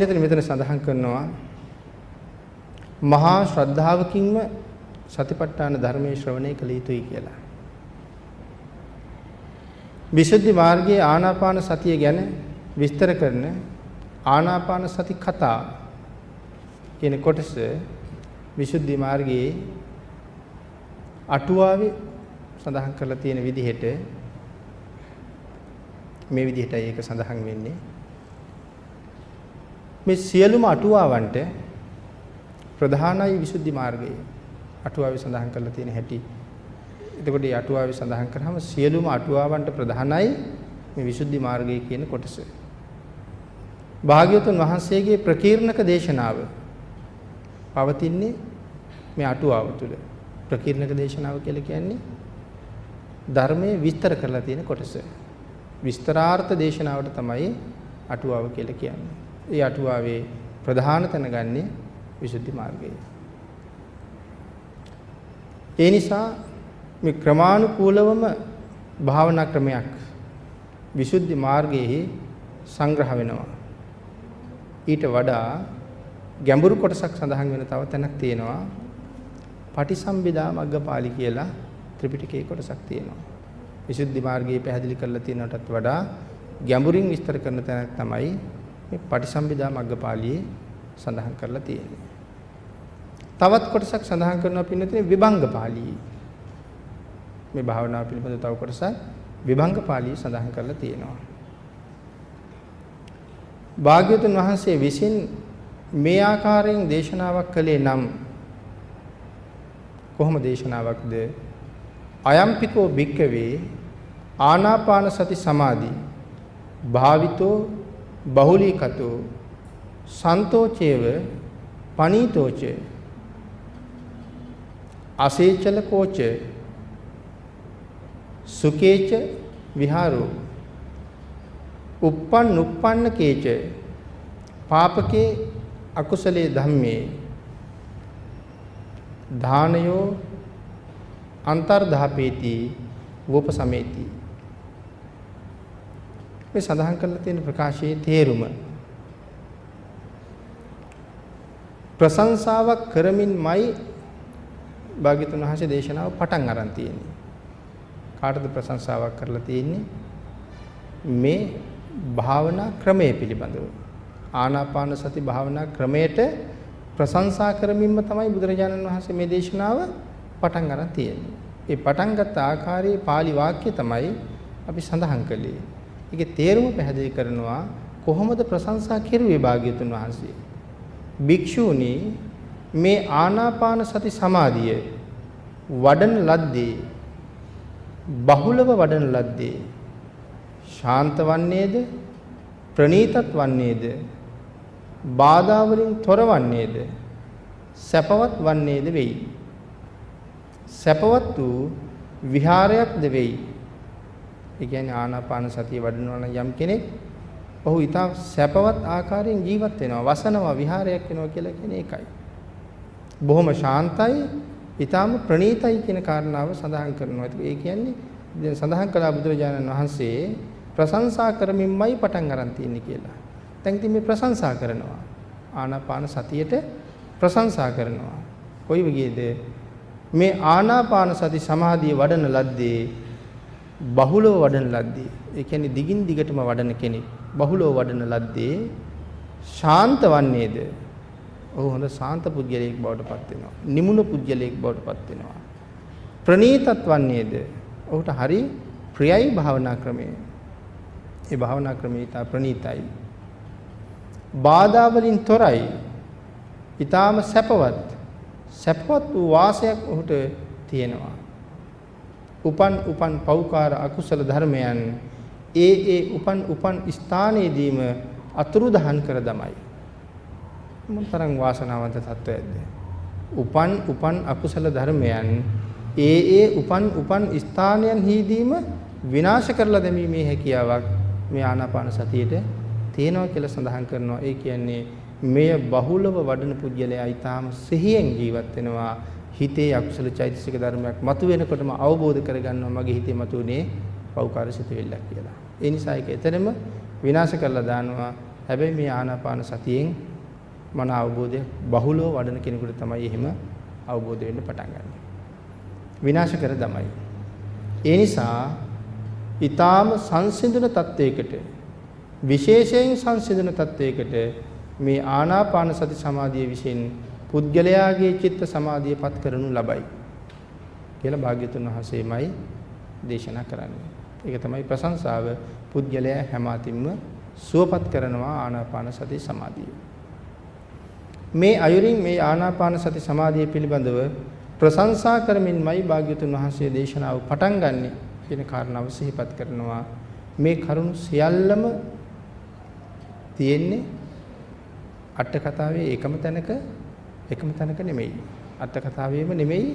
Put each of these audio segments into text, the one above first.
මෙතන සඳහන් කරනවා මහා ශ්‍රද්ධාවකින්ම සතිපට්ඨාන ධර්මයේ ශ්‍රවණය කළ යුතුයි කියලා. විසුද්ධි මාර්ගයේ ආනාපාන සතිය ගැන විස්තර කරන ආනාපාන සති කතා කියන කොටස විසුද්ධි මාර්ගයේ අටුවාවේ සඳහන් කරලා තියෙන විදිහට මේ විදිහටයි ඒක සඳහන් වෙන්නේ. මේ සියලුම අටුවාවන්ට ප්‍රධානයි විසුද්ධි මාර්ගය. අටුවාවේ සඳහන් කරලා තියෙන හැටි. එතකොට මේ අටුවාවේ සඳහන් කරාම සියලුම අටුවාවන්ට ප්‍රධානයි මේ විසුද්ධි මාර්ගය කියන කොටස. භාග්‍යවතුන් වහන්සේගේ ප්‍රකීර්ණක දේශනාව පවතින්නේ මේ අටුවාව තුළ. ප්‍රකීර්ණක දේශනාව කියලා කියන්නේ ධර්මයේ විස්තර කරලා තියෙන කොටස. විස්තරාර්ථ දේශනාවට තමයි අටුවාව කියලා කියන්නේ. ඒ අටුවාවේ ප්‍රධාන තැන ගන්නේ විසුද්ධි මාර්ගය. ඒ නිසා මේ ක්‍රමානුකූලවම භාවනා ක්‍රමයක් විසුද්ධි මාර්ගයේ සංග්‍රහ වෙනවා. ඊට වඩා ගැඹුරු කොටසක් සඳහන් වෙන තව තැනක් තියෙනවා. පටිසම්භිදා මග්ගපාළි කියලා ත්‍රිපිටකයේ කොටසක් තියෙනවා. විසුද්ධි මාර්ගයේ පැහැදිලි කරලා තියෙනටත් වඩා ගැඹුරින් විස්තර කරන තැනක් තමයි මේ පටිසම්භිදා මග්ගපාළියේ සඳහන් කරලා තියෙන්නේ. තවත් කොටසක් සඳහන් කරනවා පින්නතේ විභංගපාළියේ. මේ භාවනාව පිළිබඳ තව කොටසක් විභංගපාළියේ සඳහන් කරලා තියෙනවා. භාග්‍යවතුන් වහන්සේ විසින් මේ ආකාරයෙන් දේශනාවක් කළේ නම් කොහොම දේශනාවක්ද? අයම්පිකෝ භික්කවේ ආනාපාන සති සමාධි භාවිතෝ බහුලීකතෝ සන්තෝචේව පනීතෝච අසේචල කෝච සුකේච විහාරෝ uppන්න කේච පාපකේ අකුසලේ ධම්මේ ධානයෝ අන්තර්ධාපේති වූපසමේති. මේ සඳහන් කරලා තියෙන ප්‍රකාශයේ තේරුම ප්‍රශංසාවක් කරමින්මයි භාග්‍යවතුන් වහන්සේ දේශනාව පටන් අරන් තියෙන්නේ. කාටද ප්‍රශංසාවක් කරලා තියෙන්නේ? මේ භාවනා ක්‍රමයේ පිළිබඳව. ආනාපාන සති භාවනා ක්‍රමයට ප්‍රශංසා කරමින්ම තමයි බුදුරජාණන් වහන්සේ මේ දේශනාව පටන් අරන් තියෙන්නේ. ඒ පටන් ගත්ත ආකාරයේ pāli වාක්‍ය තමයි අපි සඳහන් කළේ. ඒකේ තේරුම පැහැදිලි කරනවා කොහොමද ප්‍රශංසා කෙරුවේ භාග්‍යවතුන් වහන්සේ. භික්ෂූනි මේ ආනාපාන සති සමාධිය වඩන ලද්දේ බහුලව වඩන ලද්දේ ශාන්ත වන්නේද ප්‍රණීතත් වන්නේද බාධා වලින් තොර වන්නේද සැපවත් වන්නේද වෙයි. සැපවත් වූ විහාරයක්ද වෙයි. ඒ කියන්නේ ආනාපාන සතිය වඩනවා නම් යම් කෙනෙක් ඔහු ඊට සැපවත් ආකාරයෙන් ජීවත් වෙනවා. වසනවා විහාරයක් වෙනවා කියලා කියන්නේ ඒකයි. බොහොම ශාන්තයි, ඊටාම ප්‍රණීතයි කියන කාරණාව සඳහන් කරනවා. ඒ කියන්නේ දැන් සඳහන් කළා බුදුරජාණන් වහන්සේ ප්‍රශංසා කරමින්මයි පටන් අරන් තියෙන්නේ කියලා. දැන් ඉතින් මේ ප්‍රශංසා කරනවා. ආනාපාන සතියට ප්‍රශංසා කරනවා. කොයි වගේද? මේ ආනාපාන සති සමාධිය වඩන ලද්දේ බහුලව වඩන ලද්දේ. ඒ කියන්නේ දිගින් දිගටම වඩන කෙනෙක් බහුලව වඩන ලද්දේ ශාන්ත වන්නේද? ඔහු හොඳ ශාන්ත පුද්ගලයෙක් බවට පත් වෙනවා. නිමුණු පුද්ගලයෙක් බවට පත් වෙනවා. ප්‍රණීතත් වන්නේද? ඔහුට හරි ප්‍රියයි භාවනා ක්‍රමය. ඒ භාවනා ක්‍රමය ඉතා ප්‍රණීතයි. බාධා වලින් තොරයි. ඊටාම සැපවත්. සැපවත් වූ වාසයක් ඔහුට තියෙනවා. උපන් පෞකාර අකුසල ධර්මයන් ඒ උපන් ස්ථානයේදීම අතුරුදහන් කර දමයි. මොනතරම් වාසනාවන්ත තත්වයක්ද? උපන් අකුසල ධර්මයන් ඒ උපන් ස්ථානයන්හිදීම විනාශ කරලා දැමීමේ හැකියාවක් මේ ආනාපාන සතියේට තියෙනවා කියලා සඳහන් කරනවා. ඒ කියන්නේ මෙය බහුලව වඩන පුද්ගලයා ඊටාම සිහියෙන් ජීවත් වෙනවා. හිතේ අකුසල චෛතසික ධර්මයක් මතුවෙනකොටම අවබෝධ කරගන්නවා මගේ හිතේ මතුවනේ පෞකාර සිතුවිල්ලක් කියලා. ඒ නිසා ඒක එතරම් විනාශ කරලා දානවා. හැබැයි මේ ආනාපාන සතියෙන් මන අවබෝධය බහුලව වඩන කෙනෙකුට තමයි එහෙම අවබෝධ වෙන්න පටන් ගන්න. විනාශ කර දමයි. ඒ නිසා ඊටාම සංසිඳන තත්වයකට විශේෂයෙන් සංසිඳන තත්වයකට මේ ආනාපාන සති සමාධිය විසින් පුද්ගලයාගේ චිත්ත සමාධිය පත් කරනු ලබයි කියලා භාග්‍යතුන් වහන්සේමයි දේශනා කරන්නේ. ඒක තමයි ප්‍රශංසාව. පුද්ගලයා හැම අතින්ම සුවපත් කරනවා ආනාපාන සති සමාධිය. මේ අයුරින් මේ ආනාපාන සති සමාධිය පිළිබඳව ප්‍රශංසා කරමින්මයි භාග්‍යතුන් වහන්සේ දේශනාව පටන් ගන්නෙ කියන කාරණාව සිහිපත් කරනවා. මේ කරුණු සියල්ලම තියෙන්නේ අට කතාවේ එකම තැනක නෙමෙයි. අට කතාවේම නෙමෙයි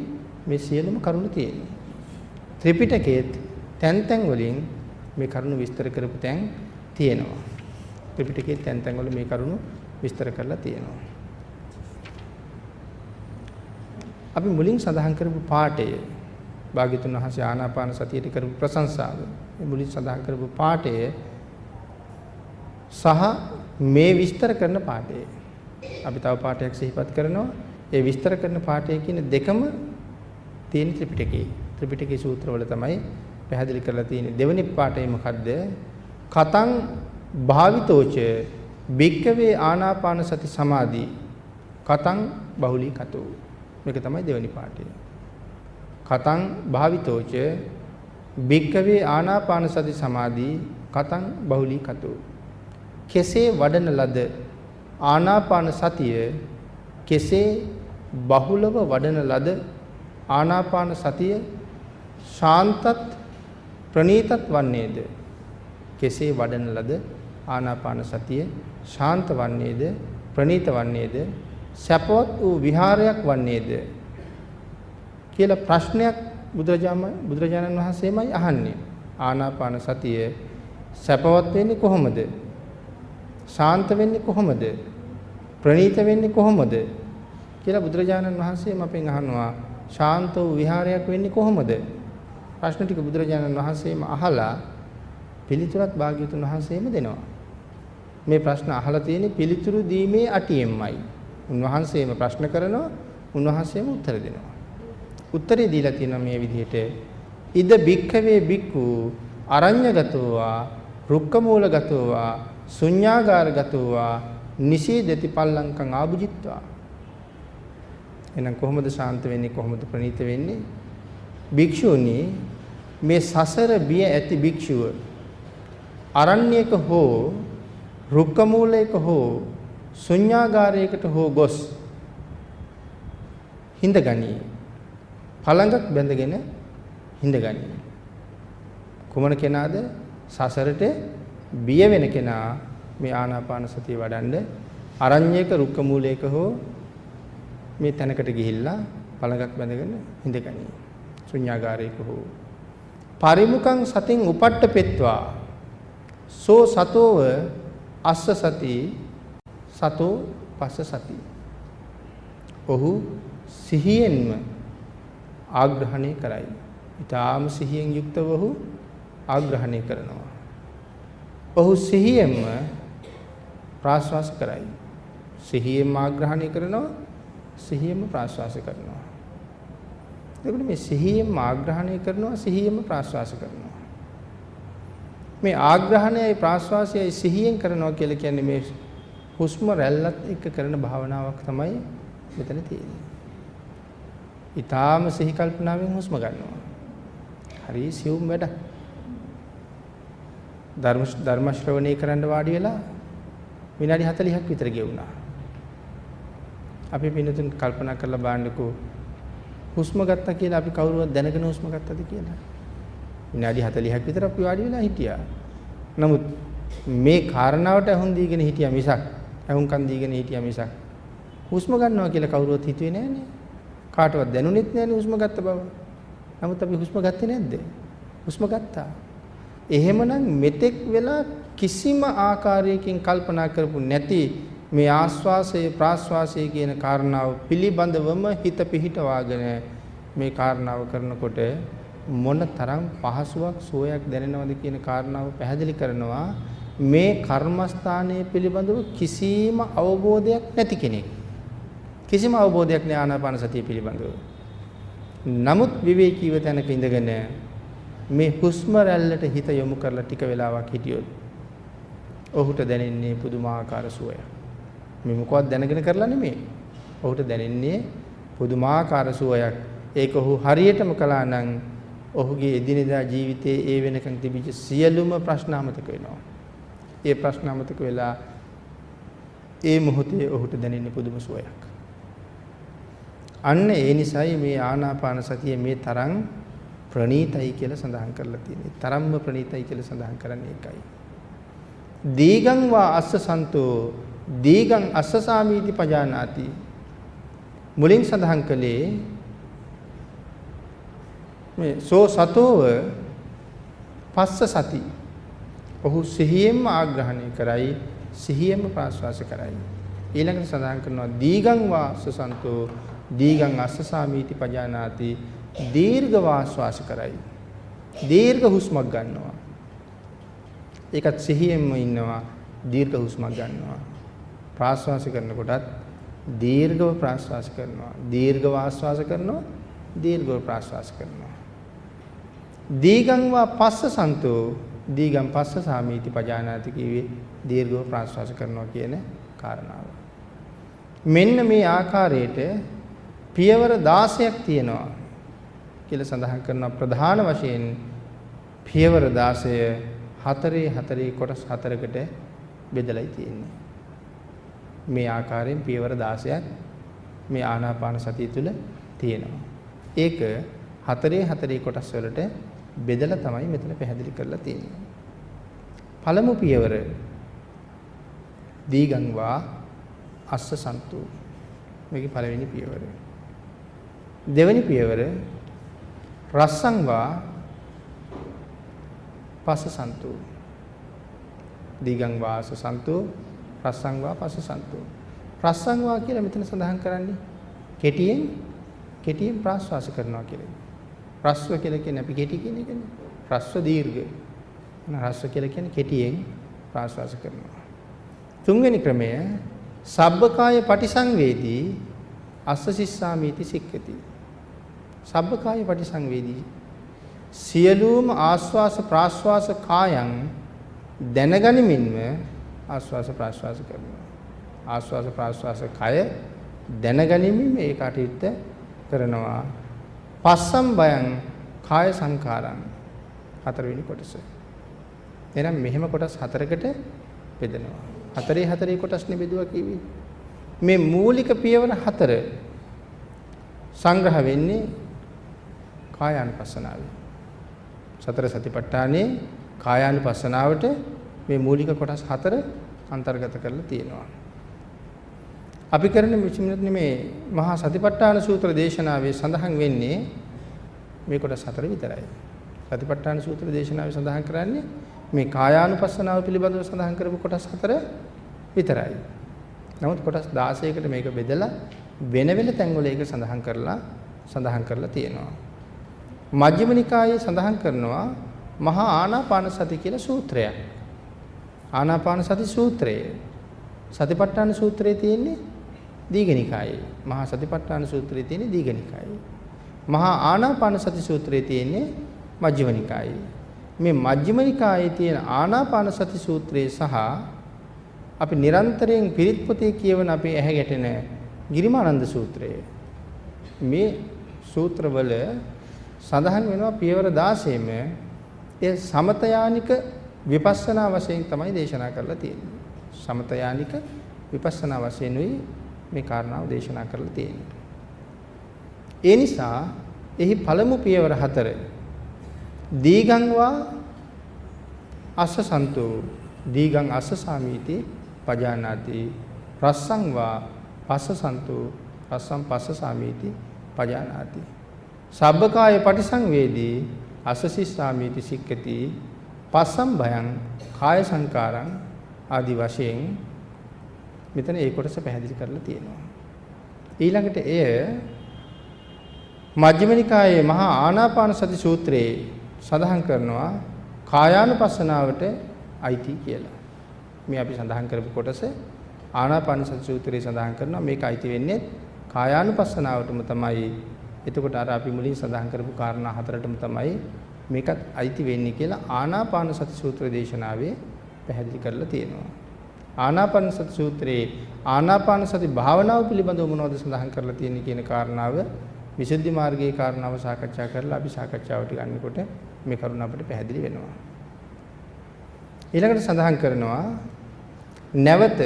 මේ සියලුම කරුණු තියෙන්නේ. ත්‍රිපිටකයේත් තැන් වලින් මේ කරුණු විස්තර කරපු තැන් තියෙනවා. ත්‍රිපිටකයේ තැන් වල මේ කරුණු විස්තර කරලා තියෙනවා. අපි මුලින් සඳහන් කරපු පාඩය භාග්‍යතුන් වහන්සේ ආනාපාන සතියට කරපු ප්‍රශංසාව. මේ මුලින් සඳහන් කරපු පාඩය සහ මේ විස්තර කරන පාඩය. අපි තව පාඩයක් සිහිපත් කරනවා. ඒ විස්තර කරන පාඩය කියන දෙකම තියෙන ත්‍රිපිටකයේ. ත්‍රිපිටකයේ සූත්‍රවල තමයි පැහැදිලි කරලා තියෙන්නේ. දෙවෙනි පාඩය මොකද්ද? කතං භාවිතෝච භික්ඛවේ ආනාපාන සති සමාධි කතං බහුලී කතෝ. මේක තමයි දෙවෙනි පාඩය. කතං භාවිතෝච භික්ඛවේ ආනාපාන සති සමාධි කතං බහුලී කතෝ. කෙසේ වඩන ලද ආනාපාන සතිය කෙසේ බහුලව වඩන ලද ආනාපාන සතිය ශාන්තත් ප්‍රණීතත් වන්නේද? කෙසේ වඩන ලද ආනාපාන සතිය ශාන්ත වන්නේද ප්‍රණීත වන්නේද සැපවත් වූ විහාරයක් වන්නේද කියලා ප්‍රශ්නයක් බුදුරජාණන් වහන්සේමයි අහන්නේ. ආනාපාන සතිය සැපවත් වෙන්නේ කොහොමද? ශාන්ත වෙන්නේ කොහොමද? ප්‍රණීත වෙන්නේ කොහොමද කියලා බුදුරජාණන් වහන්සේම අපෙන් අහනවා. ශාන්ත වූ විහාරයක් වෙන්නේ කොහොමද? ප්‍රශ්න ටික බුදුරජාණන් වහන්සේම අහලා පිළිතුරක් භාග්‍යවතුන් වහන්සේම දෙනවා. මේ ප්‍රශ්න අහලා තියෙන්නේ පිළිතුරු දීමේ අටියෙන්මයි. උන්වහන්සේම ප්‍රශ්න කරනවා, උන්වහන්සේම උත්තර දෙනවා. උත්තරේ දීලා තියෙනවා මේ විදිහට: ඉද භික්ඛවේ භික්ඛු අරඤ්‍යගතෝවා රුක්කමූලගතෝවා ශුඤ්ඤාගාරගතෝවා නිසීදති පල්ලංකං ආභුජිත්වා. එහෙනම් කොහොමද ශාන්ත වෙන්නේ? කොහොමද ප්‍රණීත වෙන්නේ? භික්ෂුණී මේ සසර බිය ඇති භික්ෂුව අරණ්‍යයක හෝ රුක්කමූලයක හෝ ශුඤ්ඤාගාරයකට හෝ ගොස් හිඳගනී. පළඟක් බැඳගෙන හිඳගනී. කුමන කෙනාද? සසරට බිය වෙන කෙනා මේ ආනාපාන සතිය වඩන්න අරණ්‍යයක රුක්කමූලයක හෝ මේ තැනකට ගිහිල්ලා පළඟක් බැඳගෙන හිඳගනී. ශුඤ්ඤාගාරයක හෝ පරිමුඛං සතින් උපට්ඨපෙත්වා සෝ සතෝව අස්ස සති සතෝ පස්ස සති. ඔහු සිහියෙන්ම ආග්‍රහණය කරයි. ඊටාම සිහියෙන් යුක්තව ඔහු ආග්‍රහණය කරනවා. ඔහු සිහියෙන්ම ප්‍රාශ්වාස කරයි. සිහියෙන්ම ආග්‍රහණය කරනවා, සිහියෙන්ම ප්‍රාශ්වාස කරනවා. එතකොට මේ සිහියෙන්ම ආග්‍රහණය කරනවා, සිහියෙන්ම ප්‍රාශ්වාස කරනවා. මේ ආග්‍රහණයයි ප්‍රාශ්වාසයයි සිහියෙන් කරනවා කියලා කියන්නේ මේ හුස්ම රැල්ලත් එක්ක කරන භාවනාවක් තමයි මෙතන තියෙන්නේ. ඊටාම සිහි කල්පනාවෙන් හුස්ම ගන්නවා. හරි සියුම් වැඩ. ධර්ම ශ්‍රවණය කරන්න වාඩි වෙලා විනාඩි 40ක් විතර ගෙවුණා. අපි පින්නතුන් කල්පනා කරලා බලන්නකෝ හුස්ම ගත්තා කියලා අපි කවුරුවත් දැනගෙන හුස්ම ගත්තද කියලා. විනාඩි 40ක් විතර අපි වාඩි වෙලා හිටියා. නමුත් මේ කාරණාවට අහුන් දීගෙන හිටියා මිසක් අහුන්කන් දීගෙන හිටියා මිසක් හුස්ම ගන්නවා කියලා කවුරුවත් හිතුවේ නෑනේ. කාටවත් දැනුනෙත් නෑනේ හුස්ම ගත්ත බව. නමුත් අපි හුස්ම ගත්තේ නැද්ද? හුස්ම ගත්තා. එහෙමනම් මෙතෙක් වෙලා කිසිම ආකාරයකින් කල්පනා කරපු නැති මේ ආස්වාසය ප්‍රාස්වාසය කියන කාරණාව පිළිබඳවම හිත පිහිටවාගෙන මේ කාරණාව කරනකොට මොන තරම් පහසුවක් සුවයක් දැනෙනවද කියන කාරණාව පැහැදිලි කරනවා මේ කර්මස්ථානයේ පිළිබඳව කිසිම අවබෝධයක් නැති කෙනෙක්. කිසිම අවබෝධයක් නැහැ ආනාපාන සතිය පිළිබඳව. නමුත් විවේකීව තැනක ඉඳගෙන මේ හුස්ම රැල්ලට හිත යොමු කරලා ටික වෙලාවක් හිටියොත් ඔහුට දැනෙන්නේ පුදුමාකාර සුවයක්. මේ මොකවත් දැනගෙන කරලා නෙමෙයි. ඔහුට දැනෙන්නේ පුදුමාකාර සුවයක්. ඒක ඔහු හරියටම කළා නම් ඔහුගේ එදිනෙදා ජීවිතයේ ඒ වෙනකන් තිබිච්ච සියලුම ප්‍රශ්න අමතක වෙනවා. ඒ ප්‍රශ්න අමතක වෙලා ඒ මොහොතේ ඔහුට දැනෙන්නේ පුදුම සුවයක්. අන්න ඒ නිසයි මේ ආනාපාන සතිය මේ තරම් ප්‍රණීතයි කියලා සඳහන් කරලා තියෙන්නේ. තරම්ම ප්‍රණීතයි කියලා සඳහන් කරන්නේ ඒකයි. දීගං වා අස්ස සන්තෝ දීගං අස්ස සාමීති පජානාති. මුලින් සඳහන් කළේ මේ සෝ සතෝව පස්ස සති. ඔහු සිහියෙන්ම ආග්‍රහණය කරයි, සිහියෙන්ම ප්‍රාශ්වාස කරයි. ඊළඟට සඳහන් කරනවා දීගං වා අස්ස සන්තෝ දීගං අස්ස සාමීති පජානාති. දීර්ඝ වාශ්වාස කරයි. දීර්ඝ හුස්මක් ගන්නවා. ඒකත් සිහියෙන්ම ඉන්නවා. දීර්ඝ හුස්මක් ගන්නවා. ප්‍රාශ්වාස කරනකොටත් දීර්ඝව ප්‍රාශ්වාස කරනවා. දීර්ඝ වාශ්වාස කරනවා. දීර්ඝව ප්‍රාශ්වාස කරනවා. දීගං වා පස්ස සන්තෝ දීගං පස්ස සාමීති පජානාති කිව්වේ දීර්ඝව ප්‍රාශ්වාස කරනවා කියන කාරණාව. මෙන්න මේ ආකාරයට පියවර 16ක් තියෙනවා කියලා සඳහන් කරනවා. ප්‍රධාන වශයෙන් පියවර 16 4 කොටස් 4කට බෙදලායි තියෙන්නේ. මේ ආකාරයෙන් පියවර 16ක් මේ ආනාපාන සතිය තුළ තියෙනවා. ඒක 4 කොටස් වලට බෙදලා තමයි මෙතන පැහැදිලි කරලා තියෙන්නේ. පළමු පියවර දීගං වා අස්ස සන්තු. මේකේ පළවෙනි පියවර. දෙවෙනි පියවර රස්සං වා පස්ස සන්තු. දීගං වා අස්ස සන්තු රස්සං වා පස්ස සන්තු. රස්සං වා කියලා මෙතන සඳහන් කරන්නේ කෙටියෙන් ප්‍රාශ්වාස කරනවා කියලා. රස්ව කියලා කියන්නේ අපි කෙටි කියන එකනේ. රස්ව දීර්ඝ. රස්ව කියලා කියන්නේ කෙටියෙන් ප්‍රාශ්වාස කරනවා. තුන්වෙනි ක්‍රමය සබ්බකාය පටිසංවේදී අස්ස සිස්සාමීති සික්ඛති. සබ්බකාය පටිසංවේදී සියලුම ආශ්වාස ප්‍රාශ්වාස කායන් දැනගනිමින්ම ආශ්වාස ප්‍රාශ්වාස කරනවා. ආශ්වාස ප්‍රාශ්වාස කය දැනගනිමින් මේ කටයුත්ත කරනවා. පස්සම් බයං කාය සංඛාරං හතරවෙනි කොටස. එහෙනම් මෙහෙම කොටස් හතරකට බෙදෙනවා. 4 කොටස් නෙබෙදුවා කිව්වේ. මේ මූලික පියවර 4 සංග්‍රහ වෙන්නේ කායානුපස්සනාවේ. සතර සතිපට්ඨානයේ කායානුපස්සනාවට මේ මූලික කොටස් 4 අන්තර්ගත කරලා තියෙනවා. අපි කරන මේ මහා සතිපට්ඨාන සූත්‍ර දේශනාවේ සඳහන් වෙන්නේ මේ කොටස් 4 විතරයි. සතිපට්ඨාන සූත්‍ර දේශනාවේ සඳහන් කරන්නේ මේ කායානුපස්සනාව පිළිබඳව සඳහන් කරපු කොටස් 4 විතරයි. නමුත් කොටස් 16කට මේක බෙදලා වෙන වෙන තැන්වල ඒක සඳහන් කරලා තියෙනවා. මජ්ක්‍ධිම නිකායේ සඳහන් කරනවා මහා ආනාපාන සති කියලා සූත්‍රයක්. ආනාපාන සති සූත්‍රය සතිපට්ඨාන සූත්‍රයේ තියෙන්නේ දීඝනිකායේ. මහා සතිපට්ඨාන සූත්‍රයේ තියෙන්නේ දීඝනිකායේ. මහා ආනාපාන සති සූත්‍රයේ තියෙන්නේ මජ්ක්‍ධිම නිකායේ. මේ මජ්ක්‍ධිම නිකායේ තියෙන ආනාපාන සති සූත්‍රයේ සහ අපි නිරන්තරයෙන් පිරිත් පොතේ කියවන අපේ ඇහැ ගැටෙන ගිරිමානන්ද සූත්‍රය. මේ සූත්‍රවල සඳහන් වෙනවා පියවර 16ම ඒ සමතයානික විපස්සනා වශයෙන් තමයි දේශනා කරලා තියෙන්නේ. සමතයානික විපස්සනා වශයෙන් මේ කාරණාව දේශනා කරලා තියෙන්නේ. ඒ නිසා එහි පළමු පියවර 4 දීගං වා අස්ස සන්තෝ දීගං අස්ස සාමීති පජානාති රස්සං වා පස්ස සන්තෝ රස්සං පස්ස සාමීති පජානාති සබ්බකාය පටිසංවේදී අස්ස සිස්සාමීති සික්ඛති පස්සම් භයං කාය සංකාරං ආදි වශයෙන් මෙතන ඒ කොටස පැහැදිලි කරලා තියෙනවා. ඊළඟට එය මජ්ක්‍ධිම නිකායේ මහා ආනාපාන සති සූත්‍රයේ සඳහන් කරනවා කායානුපස්සනාවට අයිති කියලා. මේ අපි සඳහන් කරපු කොටස ආනාපාන සති සූත්‍රයේ සඳහන් කරනවා මේක අයිති වෙන්නේ කායානුපස්සනාවටම තමයි. එතකොට අර අපි මුලින් සඳහන් කරපු කාරණා හතරටම තමයි මේකත් අයිති වෙන්නේ කියලා ආනාපාන සති සූත්‍ර දේශනාවේ පැහැදිලි කරලා තියෙනවා. ආනාපාන සති සූත්‍රයේ ආනාපාන සති භාවනාව පිළිබඳව මොනවද සඳහන් කරලා තියෙන්නේ කියන කාරණාව විසුද්ධි මාර්ගයේ කාරණාව සාකච්ඡා කරලා අපි සාකච්ඡාවට ගන්නකොට මේ කරුණ අපිට පැහැදිලි වෙනවා. ඊළඟට සඳහන් කරනවා නැවත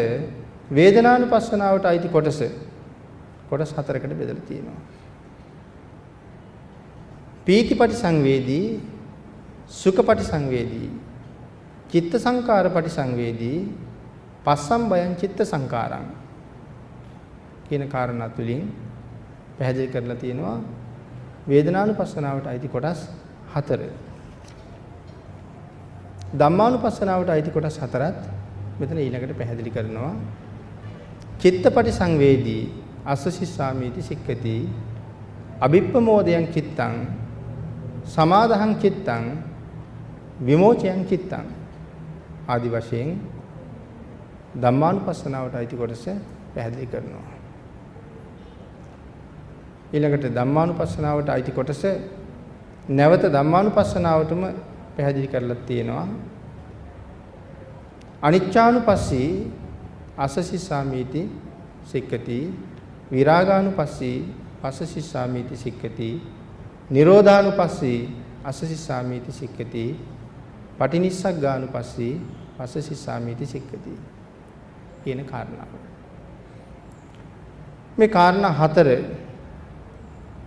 වේදනානුපස්සනාවට අයිති කොටස් හතරකට බෙදලා තියෙනවා. පීතිපටි සංවේදී, සුඛපටි සංවේදී, චිත්ත සංකාරපටි සංවේදී, පස්සම්බයං චිත්ත සංකාරං කියන කාරණා තුලින් පැහැදිලි කරලා තියෙනවා වේදනානුපස්සනාවට අයිති කොටස් 4. ධම්මානුපස්සනාවට අයිති කොටස් 4ත් මෙතන ඊළඟට පැහැදිලි කරනවා. චිත්තපටි සංවේදී අස්සසිස්සාමීති සික්ඛති අභිප්පමෝදයන් චිත්තං සමාදහං චිත්තං විමෝචයන් චිත්තං ආදි වශයෙන් ධම්මානුපස්සනාවට අයිති කොටස පැහැදිලි කරනවා. ඊළඟට ධම්මානුපස්සනාවට අයිති කොටස නැවත ධම්මානුපස්සනාවටම පැහැදිලි කරලා තියෙනවා. අනිච්චානුපස්සී අසසිස්සාමීති සික්ඛති විරාගානුපස්සී අසසිස්සාමීති සික්ඛති නිරෝධානුපස්සී අසසිස්සාමීති සික්ඛති පටිනිස්සග්ගානුපස්සී අසසිස්සාමීති සික්ඛති කියන කාරණාව. මේ කාරණා 4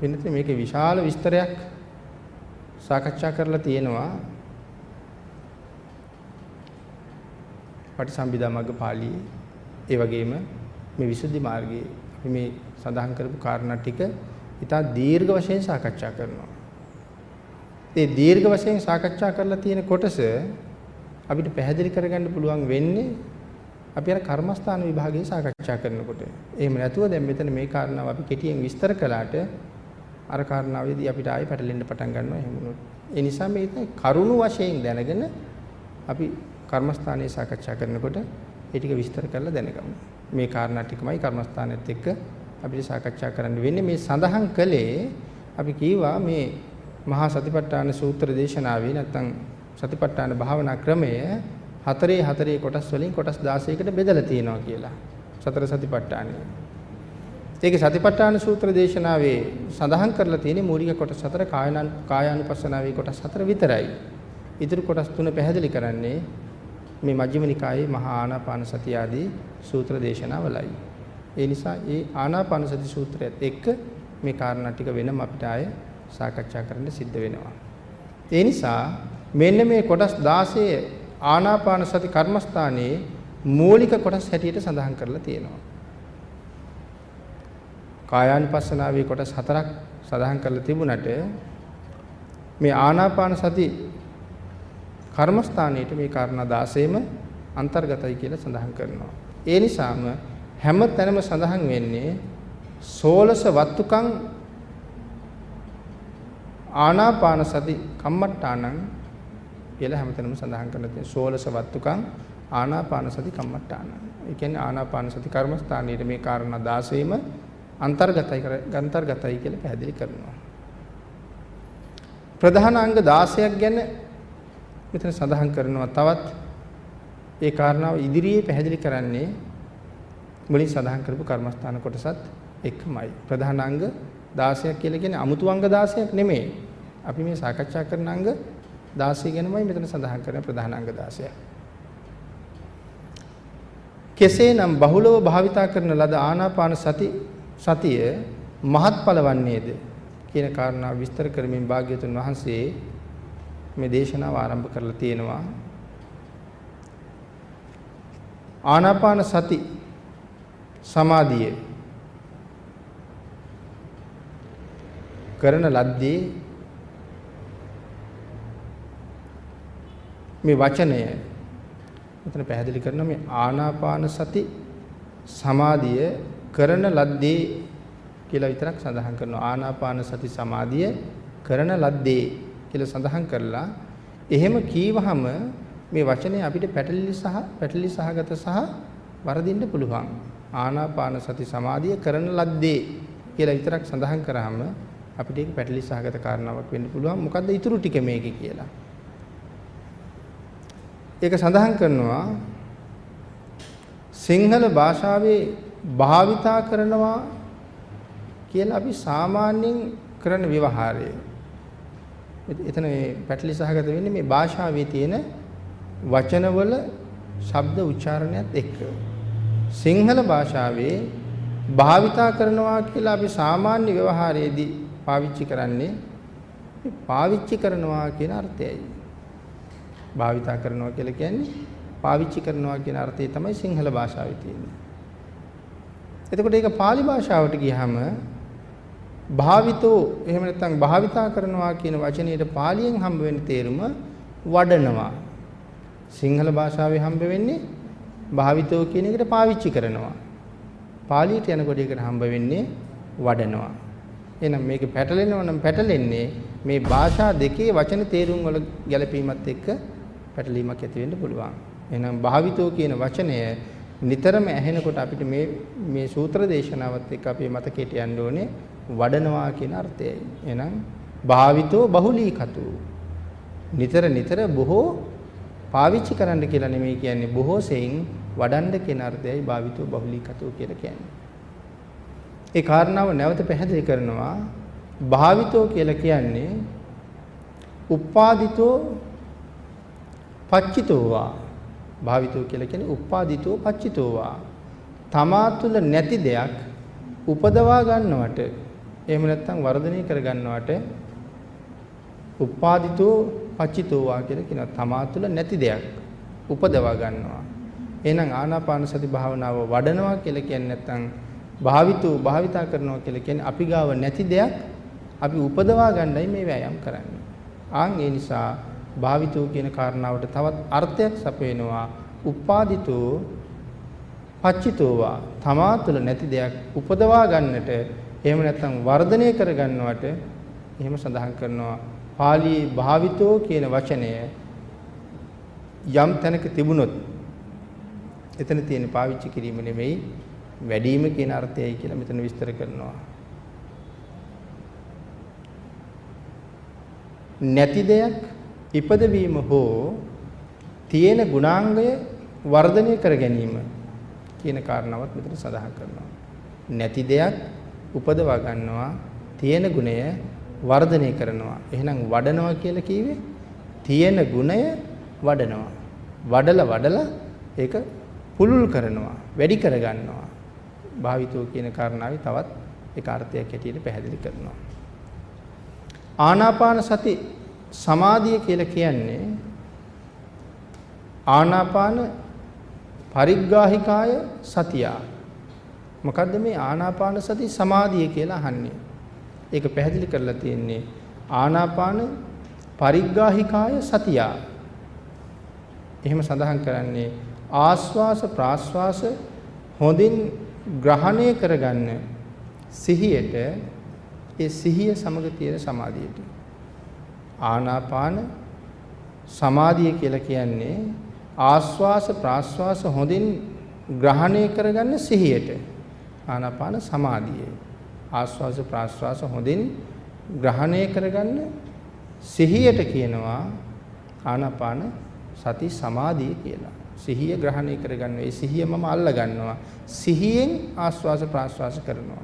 වෙනත් මේකේ විශාල විස්තරයක් සාකච්ඡා කරලා තියෙනවා. පටිසම්භිදා මග්ග පාළියේ ඒ වගේම මේ විසුද්ධි මාර්ගයේ අපි මේ සඳහන් කරපු කාරණා ටික ඉතා දීර්ඝ වශයෙන් සාකච්ඡා කරනවා. ඒ දීර්ඝ වශයෙන් සාකච්ඡා කරලා තියෙන කොටස අපිට පැහැදිලි කරගන්න පුළුවන් වෙන්නේ අපි අර කර්මස්ථාන විභාගයේ සාකච්ඡා කරනකොට. එහෙම නැතුව දැන් මෙතන මේ කාරණාව අපි කෙටියෙන් විස්තර කළාට අර කාරණාවේදී අපිට ආයෙ පැටලෙන්න පටන් ගන්නවා එහෙම වුණොත්. ඒ නිසා මේක කරුණු වශයෙන් දැනගෙන අපි කර්මස්ථානයේ සාකච්ඡා කරනකොට ඒ ටික විස්තර කරලා දැනගමු. මේ කාරණා ටිකමයි කර්මස්ථානෙත් එක්ක අපිට සාකච්ඡා කරන්න වෙන්නේ. මේ සඳහන් කළේ අපි කීවා මේ මහා සතිපට්ඨාන සූත්‍ර දේශනාවේ නැත්නම් සතිපට්ඨාන භාවනා ක්‍රමය 4 කොටස් වලින් කොටස් 16කට බෙදලා තියෙනවා කියලා. සතර සතිපට්ඨානය. ඒකේ සතිපට්ඨාන සූත්‍ර දේශනාවේ සඳහන් කරලා තියෙන්නේ මූලික කොටස් 4 කායානුපස්සනාවේ කොටස් 4 විතරයි. ඉතුරු කොටස් 3 පැහැදිලි කරන්නේ මේ මජ්ක්‍ධිම නිකායේ මහා ආනාපාන සතිය ආදී සූත්‍ර දේශනාවලයි. ඒ නිසා ඒ ආනාපාන සති සූත්‍රයත් එක්ක මේ කාරණා ටික වෙනම අපිට ආයේ සාකච්ඡා කරන්න සිද්ධ වෙනවා. ඒ නිසා මෙන්න මේ කොටස් 16 ආනාපාන සති කර්මස්ථානයේ මූලික කොටස් හැටියට සඳහන් කරලා තියෙනවා. කායානුපස්සනාවේ කොටස් 4ක් සඳහන් කරලා තිබුණට මේ ආනාපාන සති කර්මස්ථානයේට මේ කාරණා 16ම අන්තර්ගතයි කියලා සඳහන් කරනවා. ඒ නිසාම හැම තැනම සඳහන් වෙන්නේ සෝලස වත්තුකං ආනාපාන සති කම්මට්ටානං කියලා හැමතැනම සඳහන් කරලා තියෙනවා. සෝලස වත්තුකං ආනාපාන සති කම්මට්ටානං. ඒ කියන්නේ ආනාපාන සති කර්මස්ථානයේ මේ කාරණා 16ම අන්තර්ගතයි කියලා පැහැදිලි කරනවා. ප්‍රධාන අංග 16ක් ගැන මෙතන සඳහන් කරනවා. තවත් ඒ කාරණාව ඉදිරියේ පැහැදිලි කරන්නේ මුලින් සඳහන් කරපු කර්මස්ථාන කොටසත් එක්කමයි. ප්‍රධාන අංග 16ක් කියලා කියන්නේ 아무තු අංග 16ක් නෙමෙයි. අපි මේ සාකච්ඡා කරන අංග 16 ගැනමයි මෙතන සඳහන් කරන ප්‍රධාන අංග 16ක්. කෙසේනම් බහුලව භාවිතා කරන ලද ආනාපාන සතිය මහත්ඵල වන්නේද කියන කාරණාව විස්තර කරමින් භාග්‍යවතුන් වහන්සේ මේ දේශනාව ආරම්භ කරලා තියෙනවා. ආනාපාන සති සමාධිය කරන ලද්දේ මේ වචනය මෙතන පැහැදිලි කරනවා. මේ ආනාපාන සති සමාධිය කරන ලද්දේ කියලා විතරක් සඳහන් කරනවා. ආනාපාන සති සමාධිය කරන ලද්දේ කියලා සඳහන් කරලා එහෙම කීවහම මේ වචනේ අපිට පැටලි සහගත සහ වරදින්න පුළුවන්. ආනාපාන සති සමාධිය කරන ලද්දේ කියලා විතරක් සඳහන් කරාම අපිට ඒක පැටලි සහගත කාරණාවක් වෙන්න පුළුවන්. මොකද්ද ඊටු ටික මේකේ කියලා. ඒක සඳහන් කරනවා සිංහල භාෂාවේ භාවිතා කරනවා කියලා අපි සාමාන්‍යයෙන් කරන ව්‍යවහාරය. එතන මේ පැටලි සහගත වෙන්නේ මේ භාෂාවේ තියෙන වචනවල ශබ්ද උච්චාරණයත් එක්ක. සිංහල භාෂාවේ භාවිතා කරනවා කියලා අපි සාමාන්‍ය ව්‍යවහාරයේදී පාවිච්චි කරන්නේ පාවිච්චි කරනවා කියන අර්ථයයි. භාවිතා කරනවා කියලා කියන්නේ පාවිච්චි කරනවා කියන අර්ථය තමයි සිංහල භාෂාවේ තියෙන්නේ. එතකොට ඒක පාලි භාෂාවට ගියහම භාවිතෝ එහෙම නැත්නම් භාවිතා කරනවා කියන වචනයට පාලියෙන් හම්බ වෙන තේරුම වඩනවා. සිංහල භාෂාවේ හම්බ වෙන්නේ භාවිතෝ කියන එකට පාවිච්චි කරනවා. පාලියට යනකොට ඒකට හම්බ වෙන්නේ වඩනවා. එහෙනම් මේක පැටලෙනවා නම් පැටලෙන්නේ මේ භාෂා දෙකේ වචන තේරුම් වල ගැළපීමත් එක්ක පැටලීමක් ඇති වෙන්න පුළුවන්. එහෙනම් භාවිතෝ කියන වචනය නිතරම ඇහෙනකොට අපිට මේ සූත්‍ර දේශනාවත් එක්ක අපේ මතකයට යන්න ඕනේ වඩනවා කියන අර්ථයයි. එහෙනම් භාවිතෝ බහුලීකතු. නිතර බොහෝ පාවිච්චි කරන්න කියලා නෙමෙයි කියන්නේ බොහෝ සෙයින් වඩන්න කියන අර්ථයයි භාවිතෝ බහුලීකතු කියලා කියන්නේ. ඒ කාරණාව නැවත පැහැදිලි කරනවා භාවිතෝ කියලා කියන්නේ උපාදිතෝ පච්චිතෝවා. භාවිතෝ කියලා කියන්නේ උපාදිතෝ පච්චිතෝවා. තමා තුළ නැති දෙයක් උපදවා ගන්නවට එහෙම නැත්නම් වර්ධනය කර ගන්නවට උපාදිතෝ පච්චිතෝවා කියලා කියනවා. තමා තුළ නැති දෙයක් උපදවා ගන්නවා. එහෙනම් ආනාපාන සති භාවනාව වඩනවා කියලා කියන්නේ නැත්නම් භාවිතා කරනවා කියලා කියන්නේ අපි ගාව නැති දෙයක් අපි උපදවා ගන්නයි මේ වෑයම් කරන්නේ. ඒ නිසා භාවිතෝ කියන කාරණාවට තවත් අර්ථයක් සපයනවා. උපාදිතෝ පච්චිතෝවා. තමා තුළ නැති දෙයක් උපදවා ගන්නට එහෙම නැත්නම් වර්ධනය කර ගන්නවට එහෙම සඳහන් කරනවා. පාලියේ භාවිතෝ කියන වචනය යම් තැනක තිබුණොත් එතන තියෙන පාවිච්චි කිරීම නෙමෙයි වැඩිම කියන අර්ථයයි කියලා මෙතන විස්තර කරනවා. නැති දෙයක් ඉපදවීම හෝ තියෙන ගුණාංගය වර්ධනය කර ගැනීම කියන කාරණාවත් මෙතන සඳහන් කරනවා. නැති දෙයක් උපදවා ගන්නවා තියෙන ගුණය වර්ධනය කරනවා. එහෙනම් වඩනවා කියලා කිව්වේ තියෙන ගුණය වඩනවා. වඩලා ඒක පුළුල් කරනවා, වැඩි කර ගන්නවා. භාවිතෝ කියන කාරණාවේ තවත් එක අර්ථයක් හැටියට පැහැදිලි කරනවා. ආනාපාන සති සමාධිය කියලා කියන්නේ ආනාපාන පරිග්ගාහිකාය සතිය. මොකද්ද මේ ආනාපාන සති සමාධිය කියලා අහන්නේ? ඒක පැහැදිලි කරලා තියෙන්නේ ආනාපාන පරිග්ගාහිකාය සතිය. එහෙම සඳහන් කරන්නේ ආස්වාස ප්‍රාස්වාස හොඳින් ග්‍රහණය කරගන්න සිහියට ඒ සිහිය සමග තියෙන සමාධියට ආනාපාන සමාධිය කියලා කියන්නේ ආස්වාස ප්‍රාස්වාස හොඳින් ග්‍රහණය කරගන්න සිහියට ආනාපාන සමාධිය. ආස්වාස ප්‍රාස්වාස හොඳින් ග්‍රහණය කරගන්න සිහියට කියනවා ආනාපාන සති සමාධිය කියලා. සිහිය ග්‍රහණය කරගන්න. ඒ සිහිය මම අල්ල ගන්නවා. සිහියෙන් ආස්වාස ප්‍රාස්වාස කරනවා.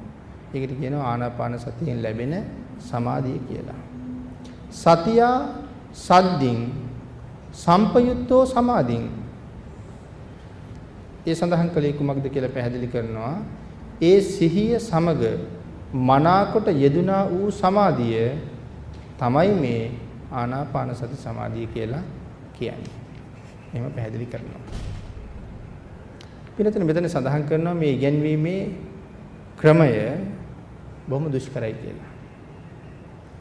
ඒකට කියනවා ආනාපාන සතියෙන් ලැබෙන සමාධිය කියලා. සතිය සද්දින් සම්පයුත්තෝ සමාධින්. ඒ සඳහන් කලේ කුමක්ද කියලා පැහැදිලි කරනවා. ඒ සිහිය සමග මනාකොට යෙදුනා වූ සමාධිය තමයි මේ ආනාපාන සති සමාධිය කියලා කියන්නේ. එහෙම පැහැදිලි කරනවා. ඊළඟට මෙතන සඳහන් කරනවා මේ ඉගැන්වීමේ ක්‍රමය බොහොම දුෂ්කරයි කියලා.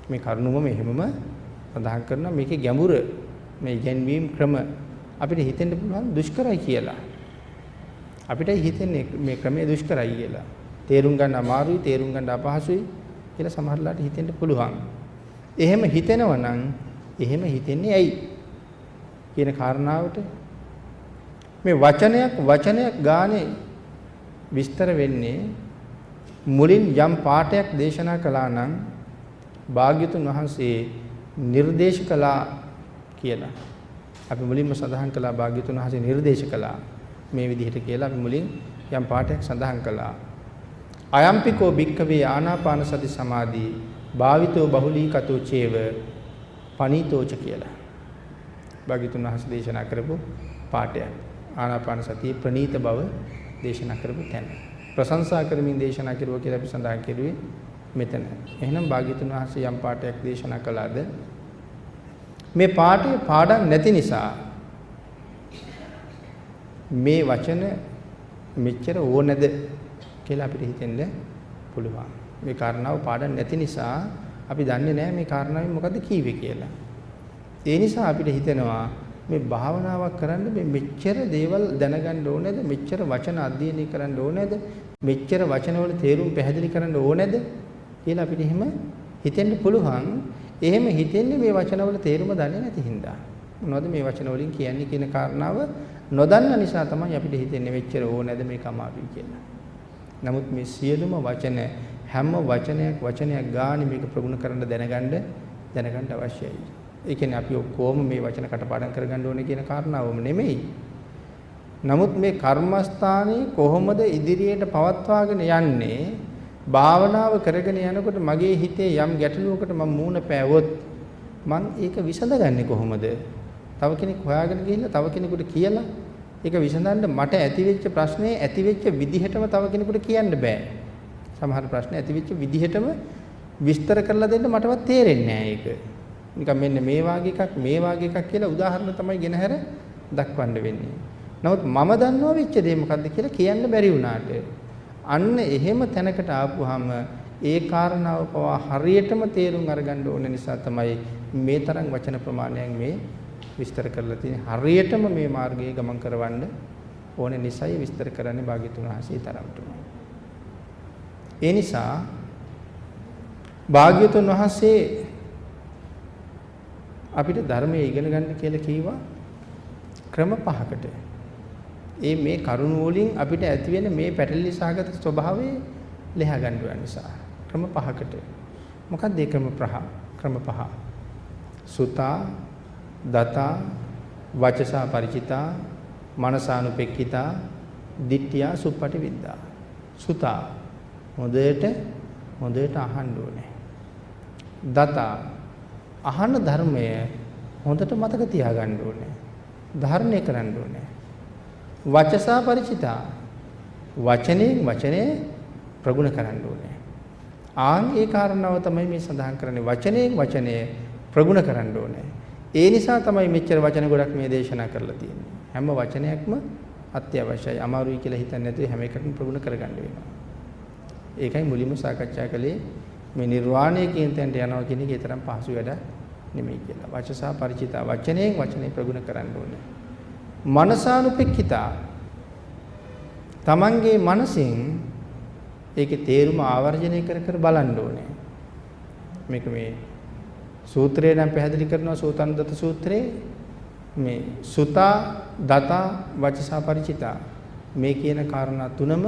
මේ කරුණුම මෙහෙමම සඳහන් කරනවා මේකේ ගැඹුර මේ ඉගැන්වීම් ක්‍රම අපිට හිතෙන්න පුළුවන් දුෂ්කරයි කියලා. අපිට හිතෙන්නේ මේ ක්‍රමය දුෂ්කරයි කියලා. තේරුම් ගන්න අමාරුයි, තේරුම් ගන්න අපහසුයි කියලා සමහරලාට හිතෙන්න පුළුවන්. එහෙම හිතෙනවා නම් එහෙම හිතෙන්නේ ඇයි කියන කාරණාවට මේ වචනයක් ගානේ විස්තර වෙන්නේ මුලින් යම් පාඩයක් දේශනා කළා නම් භාග්‍යතුන් වහන්සේ නිර්දේශ කළා කියලා. අපි මුලින්ම සඳහන් කළා භාග්‍යතුන් වහන්සේ නිර්දේශ කළා මේ විදිහට කියලා අපි මුලින් යම් පාඩයක් සඳහන් කළා. අයම්පිකෝ භික්ඛවේ ආනාපාන සති සමාධි භාවිතෝ බහුලීකතෝ චේව පනීතෝච කියලා. භාග්‍යතුන් වහන්සේ දේශනා කරපු පාඩයක්. ආනාපාන සතියේ ප්‍රනීත බව දේශනා කරපු තැන. ප්‍රශංසා කරමින් දේශනා කරුවා කියලා අපි සඳහන් කරුවේ මෙතන. එහෙනම් භාග්‍යතුන් වහන්සේ යම් පාඩයක් දේශනා කළාද මේ පාඩේ පාඩම් නැති නිසා මේ වචන මෙච්චර ඕනද කියලා අපිට හිතෙන්න පුළුවන්. මේ කාරණාව පාඩම් නැති නිසා අපි දන්නේ නැහැ මේ කාරණාවෙන් මොකද්ද කීවේ කියලා. ඒ නිසා අපිට හිතෙනවා මේ භාවනාවක් කරන්න මේ මෙච්චර දේවල් දැනගන්න ඕනේද? මෙච්චර වචන අධ්‍යයනය කරන්න ඕනේද? මෙච්චර වචනවල තේරුම් පැහැදිලි කරන්න ඕනේද කියලා අපිට එහෙම හිතෙන්න පුළුවන්. එහෙම හිතෙන්නේ මේ වචනවල තේරුම දන්නේ නැති හින්දා. මොනවද මේ වචන වලින් කියන්නේ කියන කාරණාව නොදන්න නිසා තමයි අපිට හිතෙන්නේ මෙච්චර ඕනේද මේක අමාරුයි කියලා. නමුත් මේ සියලුම වචන හැම වචනයක් ගානේ මේක ප්‍රගුණ කරන්න දැනගන්න අවශ්‍යයි. ඒ කියන්නේ අපි ඔක්කොම මේ වචන කටපාඩම් කරගන්න ඕනේ කියන කාරණාවම නෙමෙයි. නමුත් මේ කර්මස්ථානේ කොහොමද ඉදිරියට පවත්වාගෙන යන්නේ? භාවනාව කරගෙන යනකොට මගේ හිතේ යම් ගැටලුවකට මම මූණ පෑවොත් මම ඒක විසඳගන්නේ කොහොමද? තව කෙනෙක් හොයාගෙන ගිහිල්ලා තව කෙනෙකුට කියලා ඒක විසඳන්න මට ඇතිවෙච්ච ප්‍රශ්නේ ඇතිවෙච්ච විදිහටම තව කෙනෙකුට කියන්න බෑ. සමහර ප්‍රශ්න ඇතිවෙච්ච විදිහටම විස්තර කරලා දෙන්න මටවත් තේරෙන්නේ නැහැ ඒක. නිකන් මෙන්න මේ වාගේ එකක් කියලා උදාහරණ තමයි ගෙනහැර දක්වන්න වෙන්නේ. නමුත් මම දන්නවා වෙච්ච දේ මොකද්ද කියලා කියන්න බැරි වුණාට අන්න එහෙම තැනකට ආපුවාම ඒ කාරණාව පවා හරියටම තේරුම් අරගන්න ඕන නිසා තමයි මේ තරම් වචන ප්‍රමාණයක් මේ විස්තර කරලා තියෙන්නේ. හරියටම මේ මාර්ගයේ ගමන් කරවන්න ඕන නිසායි විස්තර කරන්නේ භාග්‍යතුන් වහන්සේ තරමටම. ඒ නිසා භාග්‍යතුන් වහන්සේ අපිට ධර්මයේ ඉගෙන ගන්න කියලා කීවා ක්‍රම පහකට. මේ කරුණ වලින් අපිට ඇති වෙන මේ පැටලී සහගත ස්වභාවය ලෙහ ගන්න නිසා ක්‍රම පහකට. මොකක්ද ඒ ක්‍රම පහ? සුතා, දතා, වචසා පරිචිතා, මනසානුපෙක්ඛිතා, දිට්ඨියා සුප්පටිවිද්දා. සුතා හොඳට අහන්න ඕනේ. දතා අහන ධර්මය හොඳට මතක තියාගන්න ඕනේ. ධාරණය කරන්න ඕනේ. වචසා පරිචිතා වචනේ ප්‍රගුණ කරන්න ඕනේ. ඒ කාරණාව තමයි මේ සඳහන් කරන්නේ. වචනේ ප්‍රගුණ කරන්න ඕනේ. ඒ නිසා තමයි මෙච්චර වචන ගොඩක් මේ දේශනා කරලා තියෙන්නේ. හැම වචනයක්ම අත්‍යවශ්‍යයි. අමාරුයි කියලා හිතන්නේ නැතුව හැම එකක්ම ප්‍රගුණ කරගන්න වෙනවා. ඒකයි මුලින්ම සාකච්ඡා කළේ මේ නිර්වාණය කියන තැනට යනවා කියන එක තරම් පහසු වැඩ නෙමෙයි කියලා. වචසා පරිචිතා වචනේ ප්‍රගුණ කරන්න ඕනේ. මනසානුපෙක්ඛිතා තමන්ගේ මනසින් ඒකේ තේරුම ආවර්ජනය කර බලන්න ඕනේ. මේක මේ සූත්‍රේ නම් පැහැදිලි කරනවා සෝතන්දත සූත්‍රයේ මේ සුතා දතා වචසා පරිචිතා මේ කියන කාරණා තුනම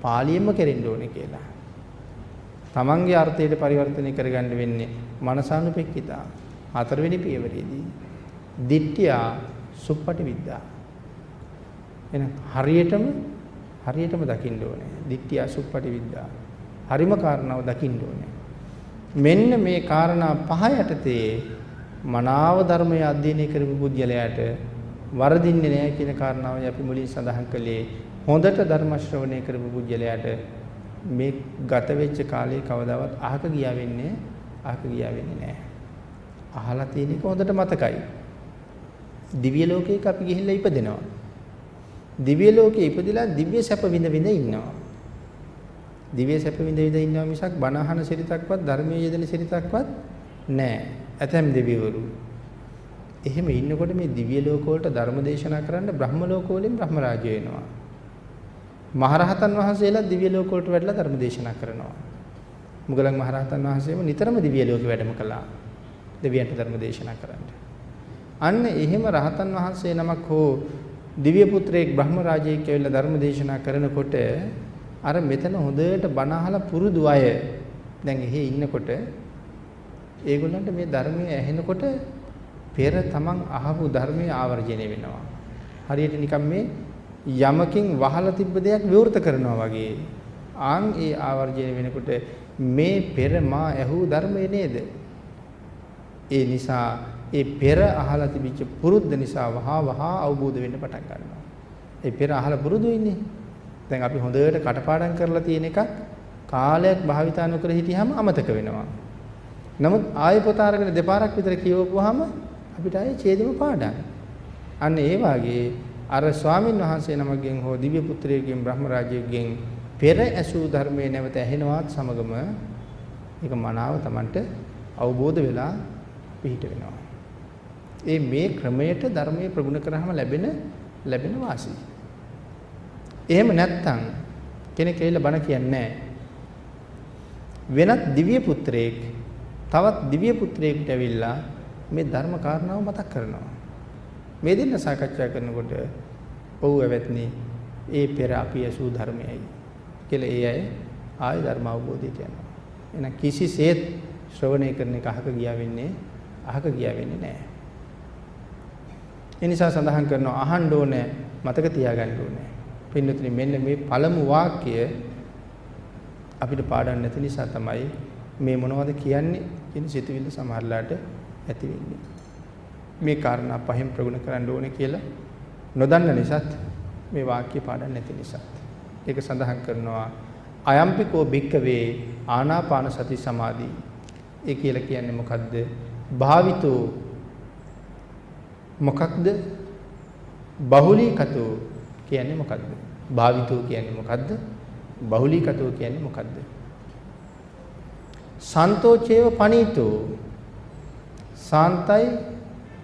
පාලියෙම කෙරෙන්න ඕනේ කියලා. තමන්ගේ අර්ථයට පරිවර්තනය කරගන්න වෙන්නේ මනසානුපෙක්ඛිතා හතරවෙනි පියවරේදී. දිට්ඨියා සුප්පටිවිද්දා එහෙනම් හරියටම දකින්න ඕනේ. දිට්ඨියා සුප්පටිවිද්දා හරිම කාරණාව දකින්න ඕනේ. මෙන්න මේ කාරණා පහ යටතේ මනාව ධර්මය අධ්‍යයනය කරපු පුද්ගලයාට වරදින්නේ නැහැ කියන කාරණාවයි අපි මුලින් සඳහන් කළේ. හොඳට ධර්ම ශ්‍රවණය කරපු පුද්ගලයාට මේ ගත වෙච්ච කාලේ කවදාවත් අහක ගියා වෙන්නේ නැහැ. අහලා තියෙන එක හොඳට මතකයි. දිව්‍ය ලෝකයක අපි ගිහිල්ලා ඉපදෙනවා. දිව්‍ය ලෝකේ ඉපදිලා දිව්‍ය සැප විඳ ඉන්නවා. දිව්‍ය සැප විඳ ඉන්නවා මිසක් බණ අහන සිරිතක්වත් ධර්මයේ යෙදෙන සිරිතක්වත් නැහැ. ඇතැම් දෙවිවරු. එහෙම ඉන්නකොට මේ දිව්‍ය ලෝක වලට ධර්ම දේශනා කරන්න බ්‍රහ්ම ලෝක වලින් බ්‍රහ්ම රාජ්‍ය වෙනවා. මහරහතන් වහන්සේලා දිව්‍ය ලෝක වලට වැඩලා ධර්ම දේශනා කරනවා. මුගලන් මහරහතන් වහන්සේම නිතරම දිව්‍ය ලෝකෙ වැඩම කළා. දෙවියන්ට ධර්ම දේශනා කරන්න. අන්න එහෙම රහතන් වහන්සේ නමක් හෝ දිව්‍ය පුත්‍රයෙක් බ්‍රහ්ම රාජයෙක් කියලා ධර්ම දේශනා කරනකොට අර මෙතන හොඳට බණ අහලා පුරුදු අය දැන් එහි ඉන්නකොට ඒගොල්ලන්ට මේ ධර්මය ඇහෙනකොට පෙර තමන් අහපු ධර්මයේ ආවර්ජනය වෙනවා. හරියට නිකන් මේ යමකින් වහලා තිබ්බ දෙයක් විවෘත කරනවා වගේ. ආන් ඒ ආවර්ජනය වෙනකොට මේ පෙර මා ඇහූ ධර්මයේ නේද? ඒ නිසා ඒ පෙර අහලා තිබිච්ච පුරුද්ද නිසා වහා අවබෝධ වෙන්න පටන් ගන්නවා. ඒ පෙර අහලා පුරුදු ඉන්නේ. දැන් අපි හොඳට කටපාඩම් කරලා තියෙන එකක් කාලයක් භාවිතා නොකර හිටියාම අමතක වෙනවා. නමුත් ආයෙ පොත අරගෙන දෙපාරක් විතර කියවපුවාම අපිට ආයෙ ඡේදෙම පාඩම්. අන්න ඒ වාගේ අර ස්වාමින් වහන්සේ නමගෙන් හෝ දිව්‍ය පුත්‍රයෙක්ගෙන් බ්‍රහ්ම රාජයෙක්ගෙන් පෙර ඇසූ ධර්මයේ නැවත ඇහෙනවත් සමගම ඒක මනාව Tamanට අවබෝධ වෙලා පිහිට වෙනවා. මේ ක්‍රමයට ධර්මයේ ප්‍රගුණ කරාම ලැබෙන වාසිය. එහෙම නැත්නම් කෙනෙක් ඇවිල්ලා බණ කියන්නේ වෙනත් දිව්‍ය පුත්‍රයෙක් තවත් දිව්‍ය පුත්‍රයෙකුට ඇවිල්ලා මේ ධර්ම කාරණාව මතක් කරනවා. මේ දෙන්න සාකච්ඡා කරනකොට ඔව් ඇවැත්නි ඒ පෙර අපි ඇසූ ධර්මයයි කියලා ඒ අය ආය ධර්ම අවබෝධයට යනවා. එහෙනම් කිසිසේත් ශ්‍රවණය කරන එක අහක ගියා වෙන්නේ නැහැ. ඒ නිසා සඳහන් කරනවා අහන්න ඕනේ මතක තියාගන්න ඕනේ. පින්නතුනි මෙන්න මේ පළමු වාක්‍ය අපිට පාඩම් නැති නිසා තමයි මේ මොනවද කියන්නේ කියන සිතුවිල්ල සමහරලාට ඇති වෙන්නේ. මේ කාරණා පහෙන් ප්‍රගුණ කරන්න ඕනේ කියලා නොදන්න නිසාත් මේ වාක්‍ය පාඩම් නැති නිසාත්. ඒක සඳහන් කරනවා අයම්පිකෝ භික්කවේ ආනාපාන සති සමාධි. ඒ කියලා කියන්නේ මොකද්ද? භාවිතෝ මොකක්ද? බහුලීකතෝ කියන්නේ මොකද්ද? භාවිතෝ කියන්නේ මොකද්ද? බහුලීකතෝ කියන්නේ මොකද්ද? සන්තෝචේව පනීතෝ සාන්තයි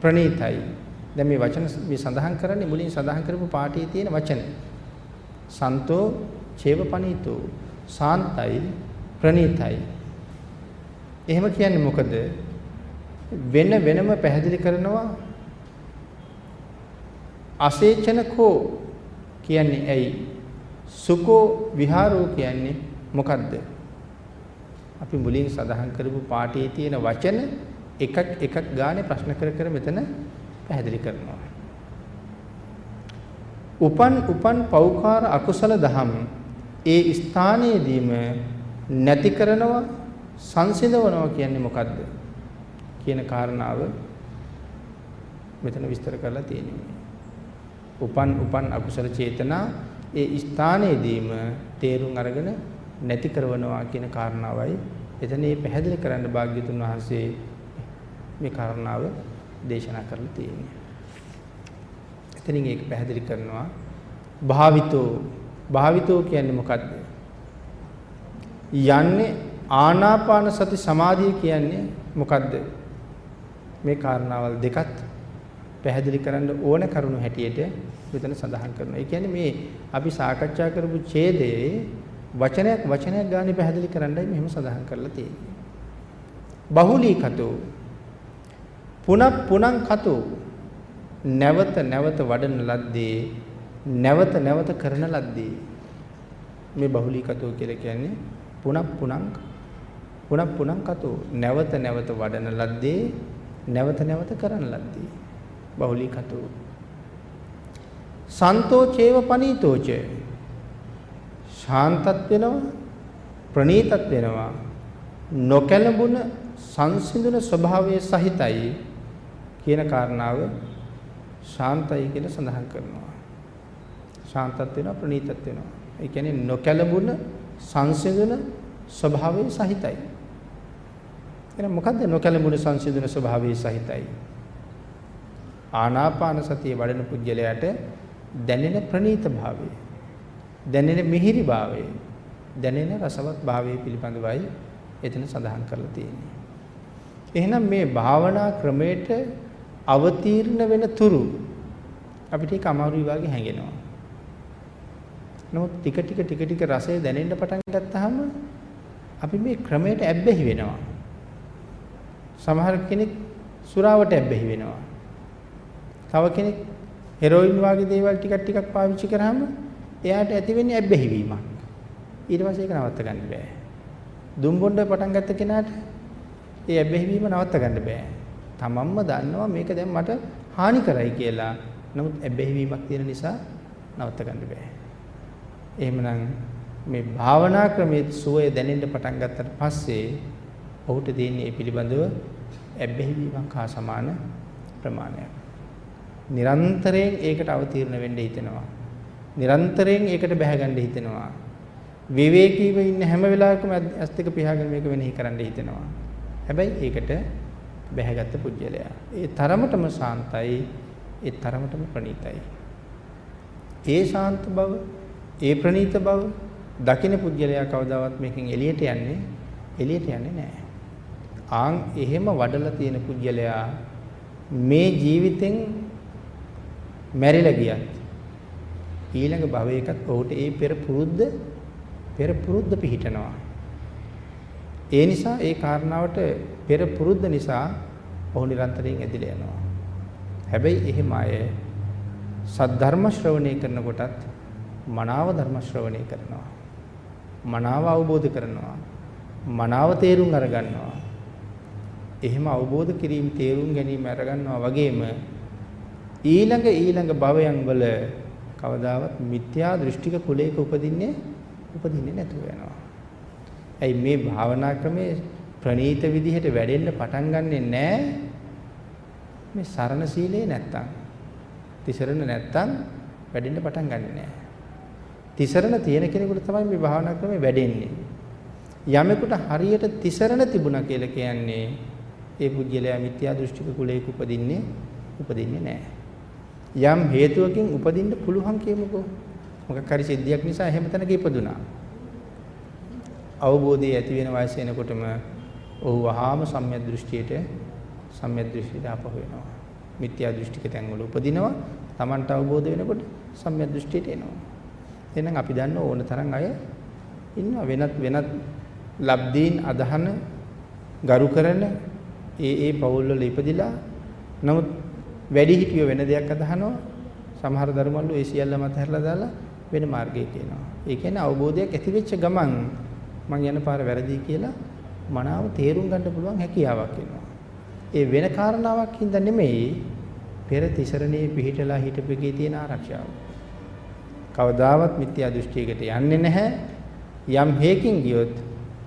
ප්‍රණීතයි. දැන් මේ වචන මේ සඳහන් කරන්නේ මුලින් සඳහන් කරපු පාඨයේ තියෙන වචන. සන්තෝ චේව පනීතෝ සාන්තයි ප්‍රණීතයි. එහෙම කියන්නේ මොකද? වෙනම පැහැදිලි කරනවා අසේචනකෝ කියන්නේ ඇයි? සුකෝ විහාරෝ කියන්නේ මොකද්ද? අපි මුලින් සඳහන් කරපු පාඨයේ තියෙන වචන එකක් ගානේ ප්‍රශ්න කර මෙතන පැහැදිලි කරනවා. උපන් පෞකාර අකුසල දහම් ඒ ස්ථානයේදීම නැති කරනවා සංසිඳවනවා කියන්නේ මොකද්ද කියන කාරණාව මෙතන විස්තර කරලා තියෙනවා. උපන් අකුසල චේතනා ඒ ස්ථානයේදීම තේරුම් අරගෙන නැති කරනවා කියන කාරණාවයි එතන මේ පැහැදිලි කරන්න භාග්‍යතුන් වහන්සේ මේ කාරණාව දේශනා කරලා තියෙන්නේ. එතනින් ඒක පැහැදිලි කරනවා භාවිතෝ කියන්නේ මොකද්ද? යන්නේ ආනාපාන සති සමාධිය කියන්නේ මොකද්ද? මේ කාරණාවල් දෙකත් පැහැදිලි කරන්න ඕන කරුණු හැටියට මෙතන සඳහන් කරනවා. ඒ කියන්නේ මේ අපි සාකච්ඡා කරපු ඡේදයේ වචනයක් ගානේ පැහැදිලි කරන්නයි මෙහෙම සඳහන් කරලා තියෙන්නේ. බහුලීකතෝ පුනං කතෝ නැවත වඩන ලද්දේ නැවත කරන ලද්දේ මේ බහුලීකතෝ කියලා කියන්නේ පුනං කතෝ නැවත වඩන ලද්දේ නැවත කරන ලද්දේ බහුලීකතෝ සන්තෝචේව පනීතෝච ශාන්තත් වෙනවා ප්‍රණීතත් වෙනවා නොකැළඹුණ සංසිඳුන ස්වභාවයේ සහිතයි කියන කාරණාව ශාන්තයි කියලා සඳහන් කරනවා. ශාන්තත් වෙනවා ප්‍රණීතත් වෙනවා. ඒ කියන්නේ නොකැළඹුණ සංසිඳුන ස්වභාවයේ සහිතයි. එහෙනම් මොකද්ද නොකැළඹුණ සංසිඳුන ස්වභාවයේ සහිතයි? ආනාපාන සතිය වඩන පුජ්‍යලයට දැනෙන ප්‍රණීත භාවය, දැනෙන මිහිරි භාවය, දැනෙන රසවත් භාවය පිළිබඳවයි එතන සඳහන් කරලා තියෙන්නේ. එහෙනම් මේ භාවනා ක්‍රමයට අවතීර්ණ වෙන තුරු අපිට ඒක අමාරුයි වගේ හැඟෙනවා. නමුත් ටික රසය දැනෙන්න පටන් ගත්තාම අපි මේ ක්‍රමයට ඇබ්බැහි වෙනවා. සමහර කෙනෙක් සුරාවට ඇබ්බැහි වෙනවා. තව කෙනෙක් හෙරොයින් වගේ දේවල් ටිකක් පාවිච්චි කරාම එයාට ඇති වෙන්නේ ඇබ්බැහි වීමක්. ඊට පස්සේ ඒක නවත්ත ගන්න බෑ. දුම්බොණ්ඩ පටන් ගත්ත කෙනාට ඒ ඇබ්බැහි වීම නවත්ත ගන්න බෑ. තමන්ම දන්නවා මේක දැන් මට හානි කරයි කියලා. නමුත් ඇබ්බැහි වීමක් තියෙන නිසා නවත්ත ගන්න බෑ. එහෙමනම් මේ භාවනා ක්‍රමයේ සුවය දැනෙන්න පටන් ගත්තට පස්සේ ඔහුට දෙන්නේ මේ පිළිබඳව ඇබ්බැහි වීමක් හා සමාන ප්‍රමාණයක්. නිරන්තරයෙන් ඒකට අවතීර්ණ වෙන්න හිතෙනවා. නිරන්තරයෙන් ඒකට බැහැ ගන්න හිතෙනවා. විවේකීව ඉන්න හැම වෙලාවකම ඇස් දෙක පියාගෙන මේක වෙනෙහි කරන්න හිතෙනවා. හැබැයි ඒකට බැහැගත් පුජ්‍යලයා. ඒ තරමටම සාන්තයි, ඒ තරමටම ප්‍රණීතයි. ඒ ශාන්ත බව, ඒ ප්‍රණීත බව දකින්න පුජ්‍යලයා කවදාවත් මේකෙන් එළියට යන්නේ නැහැ. ආන් එහෙම වඩලා තියෙන පුජ්‍යලයා මේ ජීවිතෙන් මැරිලා ගියත් ඊළඟ භවයකත් ඔහුට ඒ පෙර පුරුද්ද පිහිටනවා. ඒ නිසා ඒ කාරණාවට පෙර පුරුද්ද නිසා ඔහු නිරන්තරයෙන් ඇදිලා යනවා. හැබැයි එහෙම අය සද්ධර්ම ශ්‍රවණය කරනකොටත් මනාව ධර්ම ශ්‍රවණය කරනවා. මනාව අවබෝධ කරනවා. මනාව තේරුම් අරගන්නවා. එහෙම අවබෝධ කිරීම තේරුම් ගැනීම අරගන්නවා වගේම ඊළඟ භවයන් වල කවදාවත් මිත්‍යා දෘෂ්ටික කුලයක උපදින්නේ නැතුව යනවා. ඇයි මේ භාවනා ක්‍රමයේ ප්‍රණීත විදිහට වැඩෙන්න පටන් ගන්නෙ නැහැ මේ සරණ සීලේ නැත්තම්. තිසරණ නැත්තම් වැඩෙන්න පටන් ගන්නෙ නැහැ. තිසරණ තියෙන කෙනෙකුට තමයි මේ භාවනා ක්‍රමයේ වැඩෙන්නේ. යමෙකුට හරියට තිසරණ තිබුණා කියලා කියන්නේ ඒ පුජ්‍යලයා මිත්‍යා දෘෂ්ටික කුලයක උපදින්නේ නැහැ. යම් හේතුවකින් උපදින්න පුළුවන් කියමුකෝ. මොකක් හරි සිද්ධියක් නිසා එහෙම තැනක ඉපදුනා. අවබෝධය ඇති වෙන වයස එනකොටම ඔහු වහාම සම්‍යක් දෘෂ්ටියට ආපහු වෙනවා. මිත්‍යා දෘෂ්ටික තැන් වල උපදිනවා. Tamanට අවබෝධ වෙනකොට සම්‍යක් දෘෂ්ටියට එනවා. එහෙනම් අපි දන්න ඕන තරම් අය ඉන්නවා වෙනත් ලබ්ධීන් අදහන ගරු කරන ඒ පවුල් වල ඉපදිලා නමුත් වැඩි හිටියෝ වෙන දෙයක් අදහනවා. සමහර ධර්මවල ඒ සියල්ලම අතහැරලා දාලා වෙන මාර්ගයක යනවා. ඒ කියන්නේ අවබෝධයක් ඇති වෙච්ච ගමන් මං යන පාර වැරදි කියලා මනාව තේරුම් ගන්න පුළුවන් හැකියාවක් එනවා. ඒ වෙන කාරණාවක් හින්දා නෙමෙයි පෙර තිසරණේ පිහිටලා හිටපු එකේ තියෙන ආරක්ෂාව. කවදාවත් මිත්‍යා දෘෂ්ටියකට යන්නේ නැහැ. යම් හේකින් ගියොත්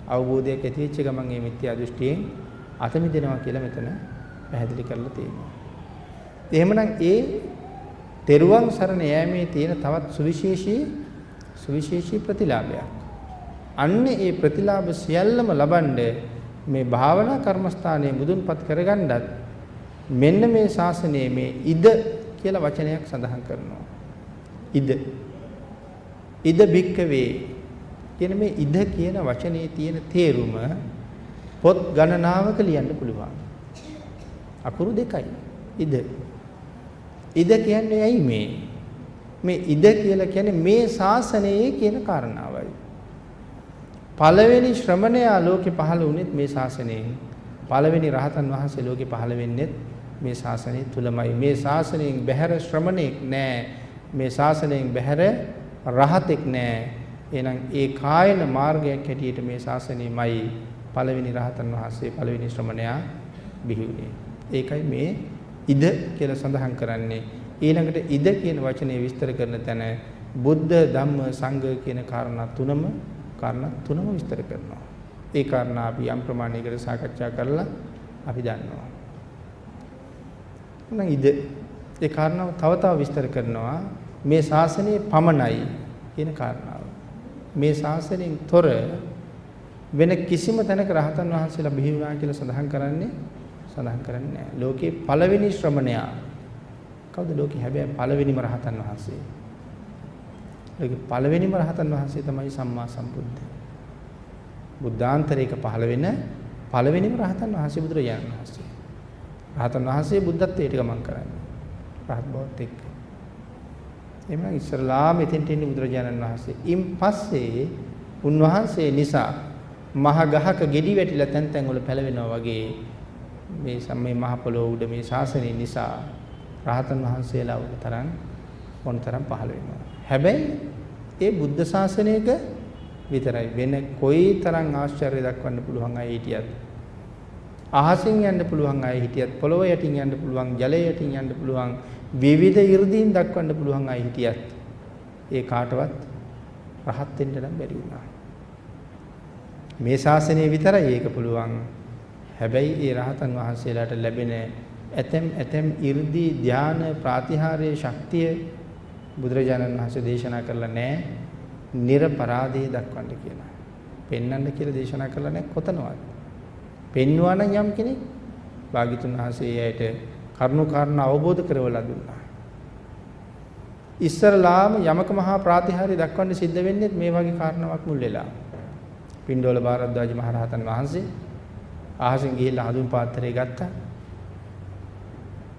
අවබෝධයක් ඇති වෙච්ච ගමන් මේ මිත්‍යා දෘෂ්ටියෙන් අත මිදෙනවා කියලා මෙතන පැහැදිලි කරලා තියෙනවා. එහෙමනම් ඒ තෙරුවන් සරණ යෑමේ තියෙන තවත් සුවිශේෂී ප්‍රතිලාභයක්. අන්න ඒ ප්‍රතිලාභ සියල්ලම ලබන්න මේ භාවනා කර්මස්ථානයේ මුදුන්පත් කරගන්නත් මෙන්න මේ ශාසනයේ මේ ඉද කියලා වචනයක් සඳහන් කරනවා. ඉද භික්කවේ කියන මේ ඉද කියන වචනේ තියෙන තේරුම පොත් ගණනාවක ලියන්න පුළුවන්. අකුරු දෙකයි. ඉද කියන්නේ ඇයි මේ ඉද කියලා කියන්නේ මේ ශාසනයේ කියන කාරණාවයි. පළවෙනි ශ්‍රමණයා ලෝකේ පහළ වුණෙත් මේ ශාසනයෙන්. පළවෙනි රහතන් වහන්සේ ලෝකේ පහළ වෙන්නෙත් මේ ශාසනය තුලමයි. මේ ශාසනයෙන් බැහැර ශ්‍රමණෙක් නැහැ. මේ ශාසනයෙන් බැහැර රහතෙක් නැහැ. එහෙනම් ඒ කායන මාර්ගයක් හැටියට මේ ශාසනයමයි පළවෙනි රහතන් වහන්සේ පළවෙනි ශ්‍රමණයා බිහි වුණේ. ඒකයි මේ ඉද කියලා සඳහන් කරන්නේ. ඊළඟට ඉද කියන වචනේ විස්තර කරන තැන බුද්ධ ධම්ම සංඝ කියන කාරණා තුනම විස්තර කරනවා. ඒ කාරණා අපි යම් ප්‍රමාණයකට සාකච්ඡා කරලා අපි දන්නවා. එහෙනම් ඉද ඒ කාරණාව තව විස්තර කරනවා මේ ශාසනයේ පමණයි කියන කාරණාව. මේ ශාසනයෙන් තොර වෙන කිසිම තැනක රහතන් වහන්සේලා බිහි වුණා කියලා සඳහන් කරන්නේ නැහැ. ලෝකේ පළවෙනි ශ්‍රමණයා කවුද? ලෝකේ හැබැයි පළවෙනිම රහතන් වහන්සේ. ලෝකේ පළවෙනිම රහතන් වහන්සේ තමයි සම්මා සම්බුද්ධ. බුද්ධාන්තරයක පහළ වෙන පළවෙනිම රහතන් වහන්සේ බුදුරජාණන් වහන්සේ. රහතන් වහන්සේ බුද්ධත්වයට ගමන් කරන්නේ. රහත් බවත් එක්ක. එමනම් ඉස්සරලාම එතෙන්ට එන්නේ බුදුරජාණන් වහන්සේ. ඉන් පස්සේ උන්වහන්සේ නිසා මහ ගහක ගෙඩි වැටිලා තැන් වල පැලවෙනවා වගේ මේ මහ පොළොව උඩ මේ ශාසනය නිසා රහතන් වහන්සේලා වගේ තරම් මොනතරම් පහළ වෙනවා. හැබැයි ඒ බුද්ධ ශාසනයක විතරයි වෙන කොයි තරම් ආශ්චර්ය දක්වන්න පුළුවන් අය හිටියත් අහසින් යන්න පුළුවන් අය හිටියත් පොළොව යටින් යන්න පුළුවන් ජලය යටින් යන්න පුළුවන් විවිධ 이르දීන් දක්වන්න පුළුවන් අය හිටියත් ඒ කාටවත් රහත් වෙන්න නම් බැරි වුණා. මේ ශාසනය විතරයි ඒක පුළුවන්. හැබැයි ඒ රහතන් වහන්සේලාට ලැබෙන ඇතැම් 이르දී ධාන ප්‍රාතිහාර්ය ශක්තිය බුදුරජාණන් වහන්සේ දේශනා කරලා නැහැ. නිර්පරාදේ දක්වන්න කියලා. පෙන්වන්න කියලා දේශනා කරලා නැහැ කොතනවත්. පෙන්වුවා නම් යම් කෙනෙක් භාග්‍යතුන් වහන්සේ එයට කරුණු කාරණා අවබෝධ කරවලා දුන්නා. ඉස්සරලාම යමක මහා ප්‍රාතිහාර්ය දක්වන්න සිද්ධ වෙන්නේ මේ වගේ කාරණාවක් මුල් වෙලා. පින්ඩෝල භාරද්වාජ මහ රහතන් වහන්සේ අහසින් ගිහිල්ලා හඳුන් පාත්‍රය ගත්තා.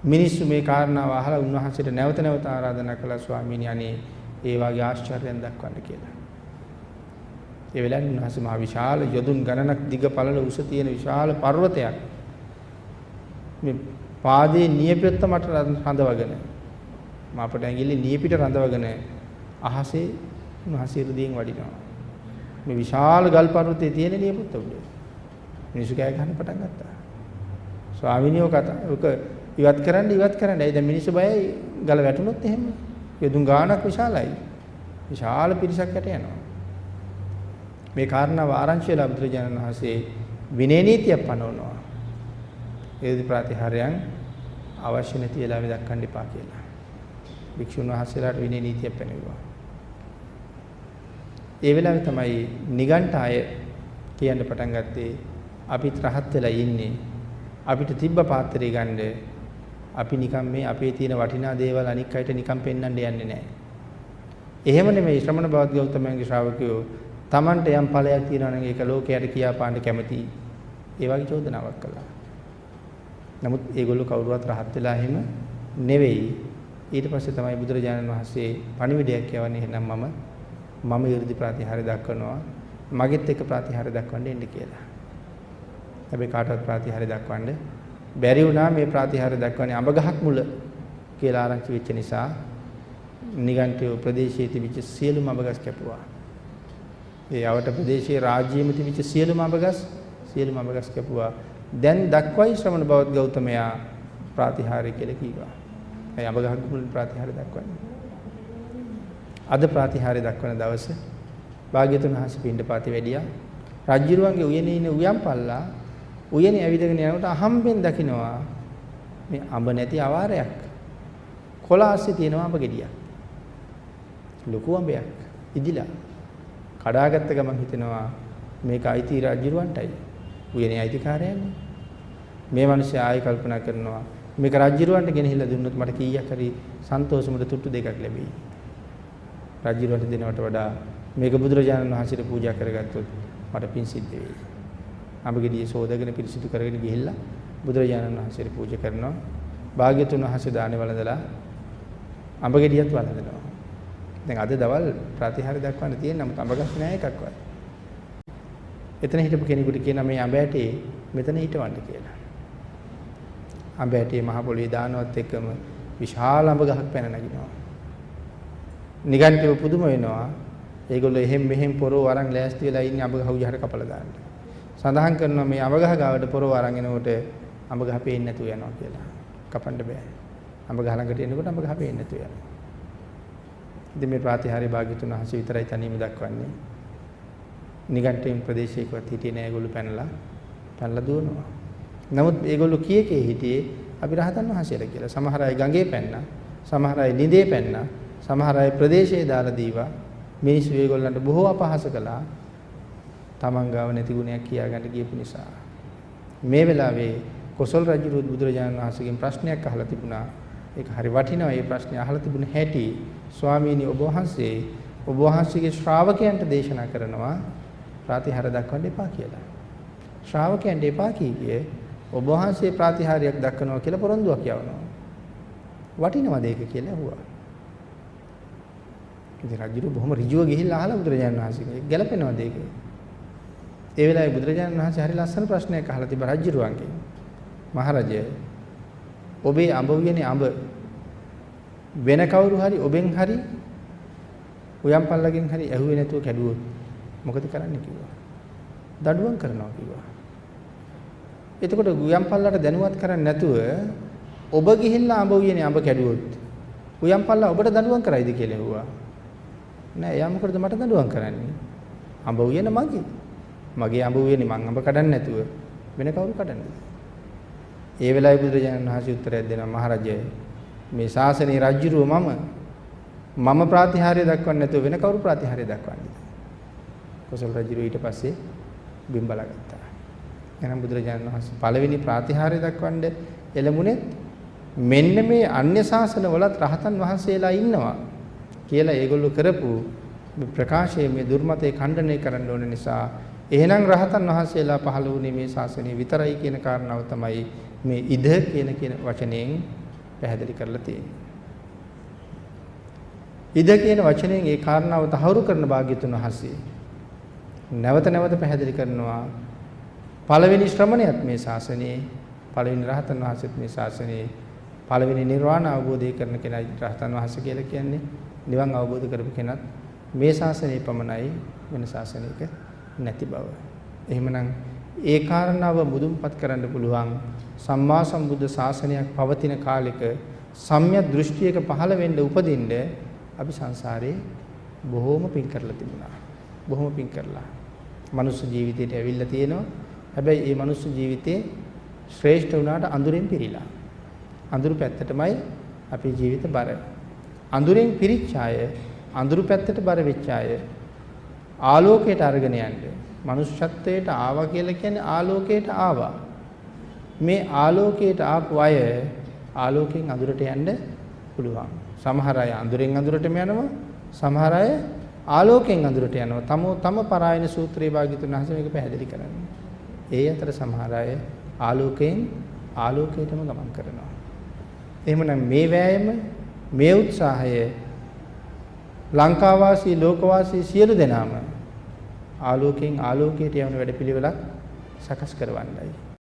මිනිස්සු මේ කාරණාව අහලා උන්වහන්සේට නැවත නැවත ආරාධනා කළා ස්වාමීනි අනේ ඒ වගේ ආශ්චර්යයන් දක්වන්න කියලා. ඒ වෙලාවේ උන්වහන්සේ මහ විශාල යොදුන් ගණනක් දිග පළල උස තියෙන විශාල පර්වතයක් මේ පාදයේ නියපෙත්ත මට රඳවගෙන මාපට ඇඟිලි නියපිට රඳවගෙන අහසේ උන්වහන්සේ ඉරදීන් වඩිනවා. මේ විශාල ගල් පර්වතයේ තියෙන නියපෙත්ත උඩ මිනිස්සු කෑ ගහන්න පටන් ගත්තා. ස්වාමීනි ඔක ඉවත් කරන්න. ඒ දැන් මිනිස්සු බයයි ගල වැටුනොත් එහෙම. යොදුන් ගානක් විශාලයි. විශාල පිරිසක් යට යනවා. මේ කාරණාව ආරංචි වෙලා බුදුරජාණන් වහන්සේ විනය නීතියක් පනවනවා. ඒදි ප්‍රතිහාරයන් අවශ්‍ය නැති වෙලාවෙ දක්වන්න එපා කියලා. භික්ෂුන් වහන්සේලාට විනය නීතියක් පැනෙවුවා. ඒ වෙලාවේ තමයි නිගණ්ඨාය කියන්න පටන් ගත්තේ අපිත් රහත් වෙලා ඉන්නේ. අපිට තිබ්බ පාත්‍රය ගන්න අපි නිකන් මේ අපේ තියෙන වටිනා දේවල් අනික් අයට නිකන් පෙන්වන්න යන්නේ නැහැ. එහෙම නෙමෙයි ශ්‍රමණ බවත් ගෞතමයන්ගේ ශ්‍රාවකයෝ Tamanට යම් ඵලයක් තියෙනවා නම් ඒක ලෝකයට කියා පාන්න කැමති. ඒ වගේ චෝදනාවක් කළා. නමුත් ඒගොල්ලෝ කවුරුවත් රහත් වෙලා එහෙම නෙවෙයි. ඊට පස්සේ තමයි බුදුරජාණන් වහන්සේ පණිවිඩයක් යවන්නේ එහෙනම් මම 이르දි ප්‍රතිහාරය දක්වනවා. මගෙත් එක ප්‍රතිහාරය දක්වන්න එන්න කියලා. හැබැයි කාටවත් ප්‍රතිහාරය දක්වන්න බැරි වුණා. මේ ප්‍රතිහාරය දක්වන්නේ අඹ ගහක් මුල කියලා ආරංචි වෙච්ච නිසා නිගණ්ඨය ප්‍රදේශයේ තිබිච්ච සියලුම අඹ ගස් කැපුවා. ඒ අවට ප්‍රදේශයේ රාජ්‍යයේම තිබිච්ච සියලුම අඹ ගස් කැපුවා. දැන් දක්වයි ශ්‍රමණ බවත් ගෞතමයා ප්‍රතිහාරය කියලා කිව්වා. ඒ අඹ ගහක් මුල ප්‍රතිහාරය දක්වන්නේ. අද ප්‍රතිහාරය දක්වන දවසේ භාග්‍යතුන් වහන්සේ පිණ්ඩපාතේ වැඩියා. රජ්ජුරුවන්ගේ උයනේ ඉන්න උයන් පල්ලා උයනේ ඇවිදගෙන යනකොට අහම්බෙන් දකින්නවා මේ අඹ නැති අවාරයක්. කොළාස්සේ තියෙනවා අඹ ගෙඩියක්. ලොකු අඹයක් ඉදිලා. කඩාගත්ත ගමන් හිතෙනවා මේක අයිති රජ්ජුරුවන්ටයි. උයනේ අයිතිකාරයන්නේ. මේ මිනිස්සු ආයෙ කල්පනා කරනවා මේක රජ්ජුරුවන්ට ගෙනහිල්ලා දුන්නොත් මට කීයක් හරි සන්තෝෂමුට තුට්ටු දෙකක් ලැබෙයි. රජ්ජුරුවන්ට දෙනවට වඩා මේක බුදුරජාණන් වහන්සේට පූජා කරගත්තොත් මට පින් සිද්ධ වෙයි. අඹ ගෙඩියේ සෝදගෙන පිරිසිදු කරගෙන ගිහිල්ලා බුදුරජාණන් වහන්සේට පූජා කරනවා. භාග්‍යතුන් වහන්සේ දානේ වළඳලා අඹ ගෙඩියත් වළඳනවා. දැන් අද දවල් ප්‍රතිහාරය දක්වන්න තියෙන නමුත් අඹ ගස් නෑ එකක්වත්. එතන හිටපු කෙනෙකුට කියනවා මේ අඹ ඇටේ මෙතන හිටවන්න කියලා. අඹ ඇටේ මහ පොළවේ දානවත් එක්කම විශාල අඹ ගහක් පැන නගිනවා. නිගණ්ඨව පුදුම වෙනවා. ඒගොල්ලෝ එහෙම් මෙහෙම් පොරව අරන් ලෑස්ති වෙලා ඉන්නේ අඹ ගහ උයහට කපලා දාන්න. සඳහන් කරනවා මේ අඹ ගහ ගාවට පොරව අරන් එනකොට අඹ ගහ පේන්නේ නැතුව යනවා කියලා. කපන්න බෑ. අඹ ගහ ළඟට එනකොට අඹ ගහ පේන්නේ නැතුව යනවා. ඉතින් මේ ප්‍රතිහාරය භාග්‍යතුන් වහන්සේ විතරයි තනියම දක්වන්නේ. නිගණ්ඨයෙන් ප්‍රදේශයකවත් හිටියේ නෑ ඒගොල්ලෝ පැනලා දුවනවා. නමුත් ඒගොල්ලෝ කීකේ හිටියේ අපි රහතන් වහන්සේලා කියලා. සමහර අය ගඟේ පැන්නා, සමහර අය නිදේ පැන්නා, සමහර අය ප්‍රදේශයේ දාලා දීවා. මිනිස්සු ඒගොල්ලන්ට බොහෝ අපහාස කළා. තමන් ගාව නැති ගුණයක් කියාගන්න ගියපු නිසා. මේ වෙලාවේ කොසල් රජු බුදුරජාණන් වහන්සේගෙන් ප්‍රශ්නයක් අහලා තිබුණා. ඒක හරි වටිනවා. මේ ප්‍රශ්නේ අහලා තිබුණ හැටි ස්වාමීනි ඔබ වහන්සේගේ ශ්‍රාවකයන්ට දේශනා කරනවා ප්‍රතිහාර දක්වන්න එපා කියලා. ශ්‍රාවකයන්ට එපා කියේ ඔබ වහන්සේ ප්‍රතිහාරයක් දක්වනවා කියලා පොරොන්දුවක් යවනවා. වටිනවද ඒක කියලා ඇහුවා. ඉතින් රජු බොහොම ඍජුව ගිහිල්ලා අහලා බුදුරජාණන් වහන්සේගෙන් ගැලපෙනවද ඒක? ඒ වෙලාවේ බුදුරජාණන් වහන්සේ හරි ලස්සන ප්‍රශ්නයක් අහලා තිබ්බ රජුරුවන්ගෙන්. මහරජය ඔබේ අඹ උයනේ අඹ වෙන කවුරු හරි ඔබෙන් හරි උයන් පල්ලගෙන් හරි ඇහුවේ නැතුව කැඩුවොත් මොකද කරන්න කිව්වා. දඬුවම් කරනවා කිව්වා. එතකොට උයන් පල්ලට දැනුවත් කරන්නේ නැතුව ඔබ ගිහිල්ලා අඹ උයනේ අඹ කැඩුවොත් උයන් පල්ලා ඔබට දඬුවම් කරයිද කියලා ඇහුවා. නෑ එයා මොකටද මට දඬුවම් කරන්නේ? අඹ උයන මගේ. මගේ අඹ උයනේ මං අඹ කඩන්නේ නැතුව වෙන කවුරු කඩන්නේද? ඒ වෙලාවේ බුදුරජාණන් වහන්සේ උත්තරයක් දෙනවා මහරජය මේ ශාසනයේ රජුරුව මම ප්‍රාතිහාර්ය දක්වන්නේ නැතුව වෙන කවුරු ප්‍රාතිහාර්ය දක්වන්නේද? කොසල් රජුරුව ඊට පස්සේ බිම් බලාගත්තා. එහෙනම් බුදුරජාණන් වහන්සේ පළවෙනි ප්‍රාතිහාර්ය දක්වන්න එළඹුණෙත් මෙන්න මේ අන්‍ය ශාසන වලත් රහතන් වහන්සේලා ඉන්නවා කියලා ඒගොල්ලෝ කරපු ප්‍රකාශයේ මේ දුර්මතේ ඛණ්ඩනය කරන්න ඕන නිසා එහෙනම් රහතන් වහන්සේලා පහළ වුණේ මේ ශාසනය විතරයි කියන කාරණාව තමයි මේ ඉද කියන වචනයෙන් පැහැදිලි කරලා තියෙන්නේ. ඉද කියන වචනයෙන් ඒ කාරණාව තහවුරු කරන භාග්‍යතුන් වහන්සේ නැවත නැවත පැහැදිලි කරනවා පළවෙනි ශ්‍රමණයත් මේ ශාසනයේ පළවෙනි රහතන් වහන්සේත් මේ ශාසනයේ පළවෙනි නිර්වාණ අවබෝධය කරන කෙනයි රහතන් වහන්සේ කියලා කියන්නේ නිවන් අවබෝධ කරපු කෙනත් මේ ශාසනයේ පමණයි වෙන ශාසනයක නැති බව. එහෙමනම් ඒ කාරණාව මුදුන්පත් කරන්න පුළුවන් සම්මා සම්බුද්ධ ශාසනයක් පවතින කාලෙක සම්‍යක් දෘෂ්ටියක පහළ වෙන්න උපදින්න අපි සංසාරේ බොහෝම පින් කරලා තිබුණා. බොහොම පින් කරලා. මනුස්ස ජීවිතයට ඇවිල්ලා තියෙනවා. හැබැයි මේ මනුස්ස ජීවිතේ ශ්‍රේෂ්ඨ වුණාට අඳුරෙන් පිරීලා. අඳුරු පැත්තටමයි අපේ ජීවිත බර. අඳුරෙන් පිරිච්ච අය, අඳුරු පැත්තට බර වෙච්ච අය ආලෝකයට අරගෙන යන්න. මනුෂ්‍යත්වයට ආවා කියලා කියන්නේ ආලෝකයට ආවා. මේ ආලෝකයට ආපු අය ආලෝකයෙන් අඳුරට යන්න පුළුවන්. සමහර අය අඳුරෙන් අඳුරටම යනවා. සමහර අය ආලෝකයෙන් අඳුරට යනවා. තම පරායන සූත්‍රයේ භාග්‍යතුන් වහන්සේ මේක පැහැදිලි කරන්නේ. ඒ අතර සමහර අය ආලෝකයෙන් ආලෝකයටම ගමන් කරනවා. එහෙමනම් මේ වෑයම මේ උත්සාහය ලංකාවාසී ලෝකවාසී සියලු දෙනාම ආලෝකයෙන් ආලෝකයට යවන වැඩපිළිවෙලක් සකස් කරවන්නයි.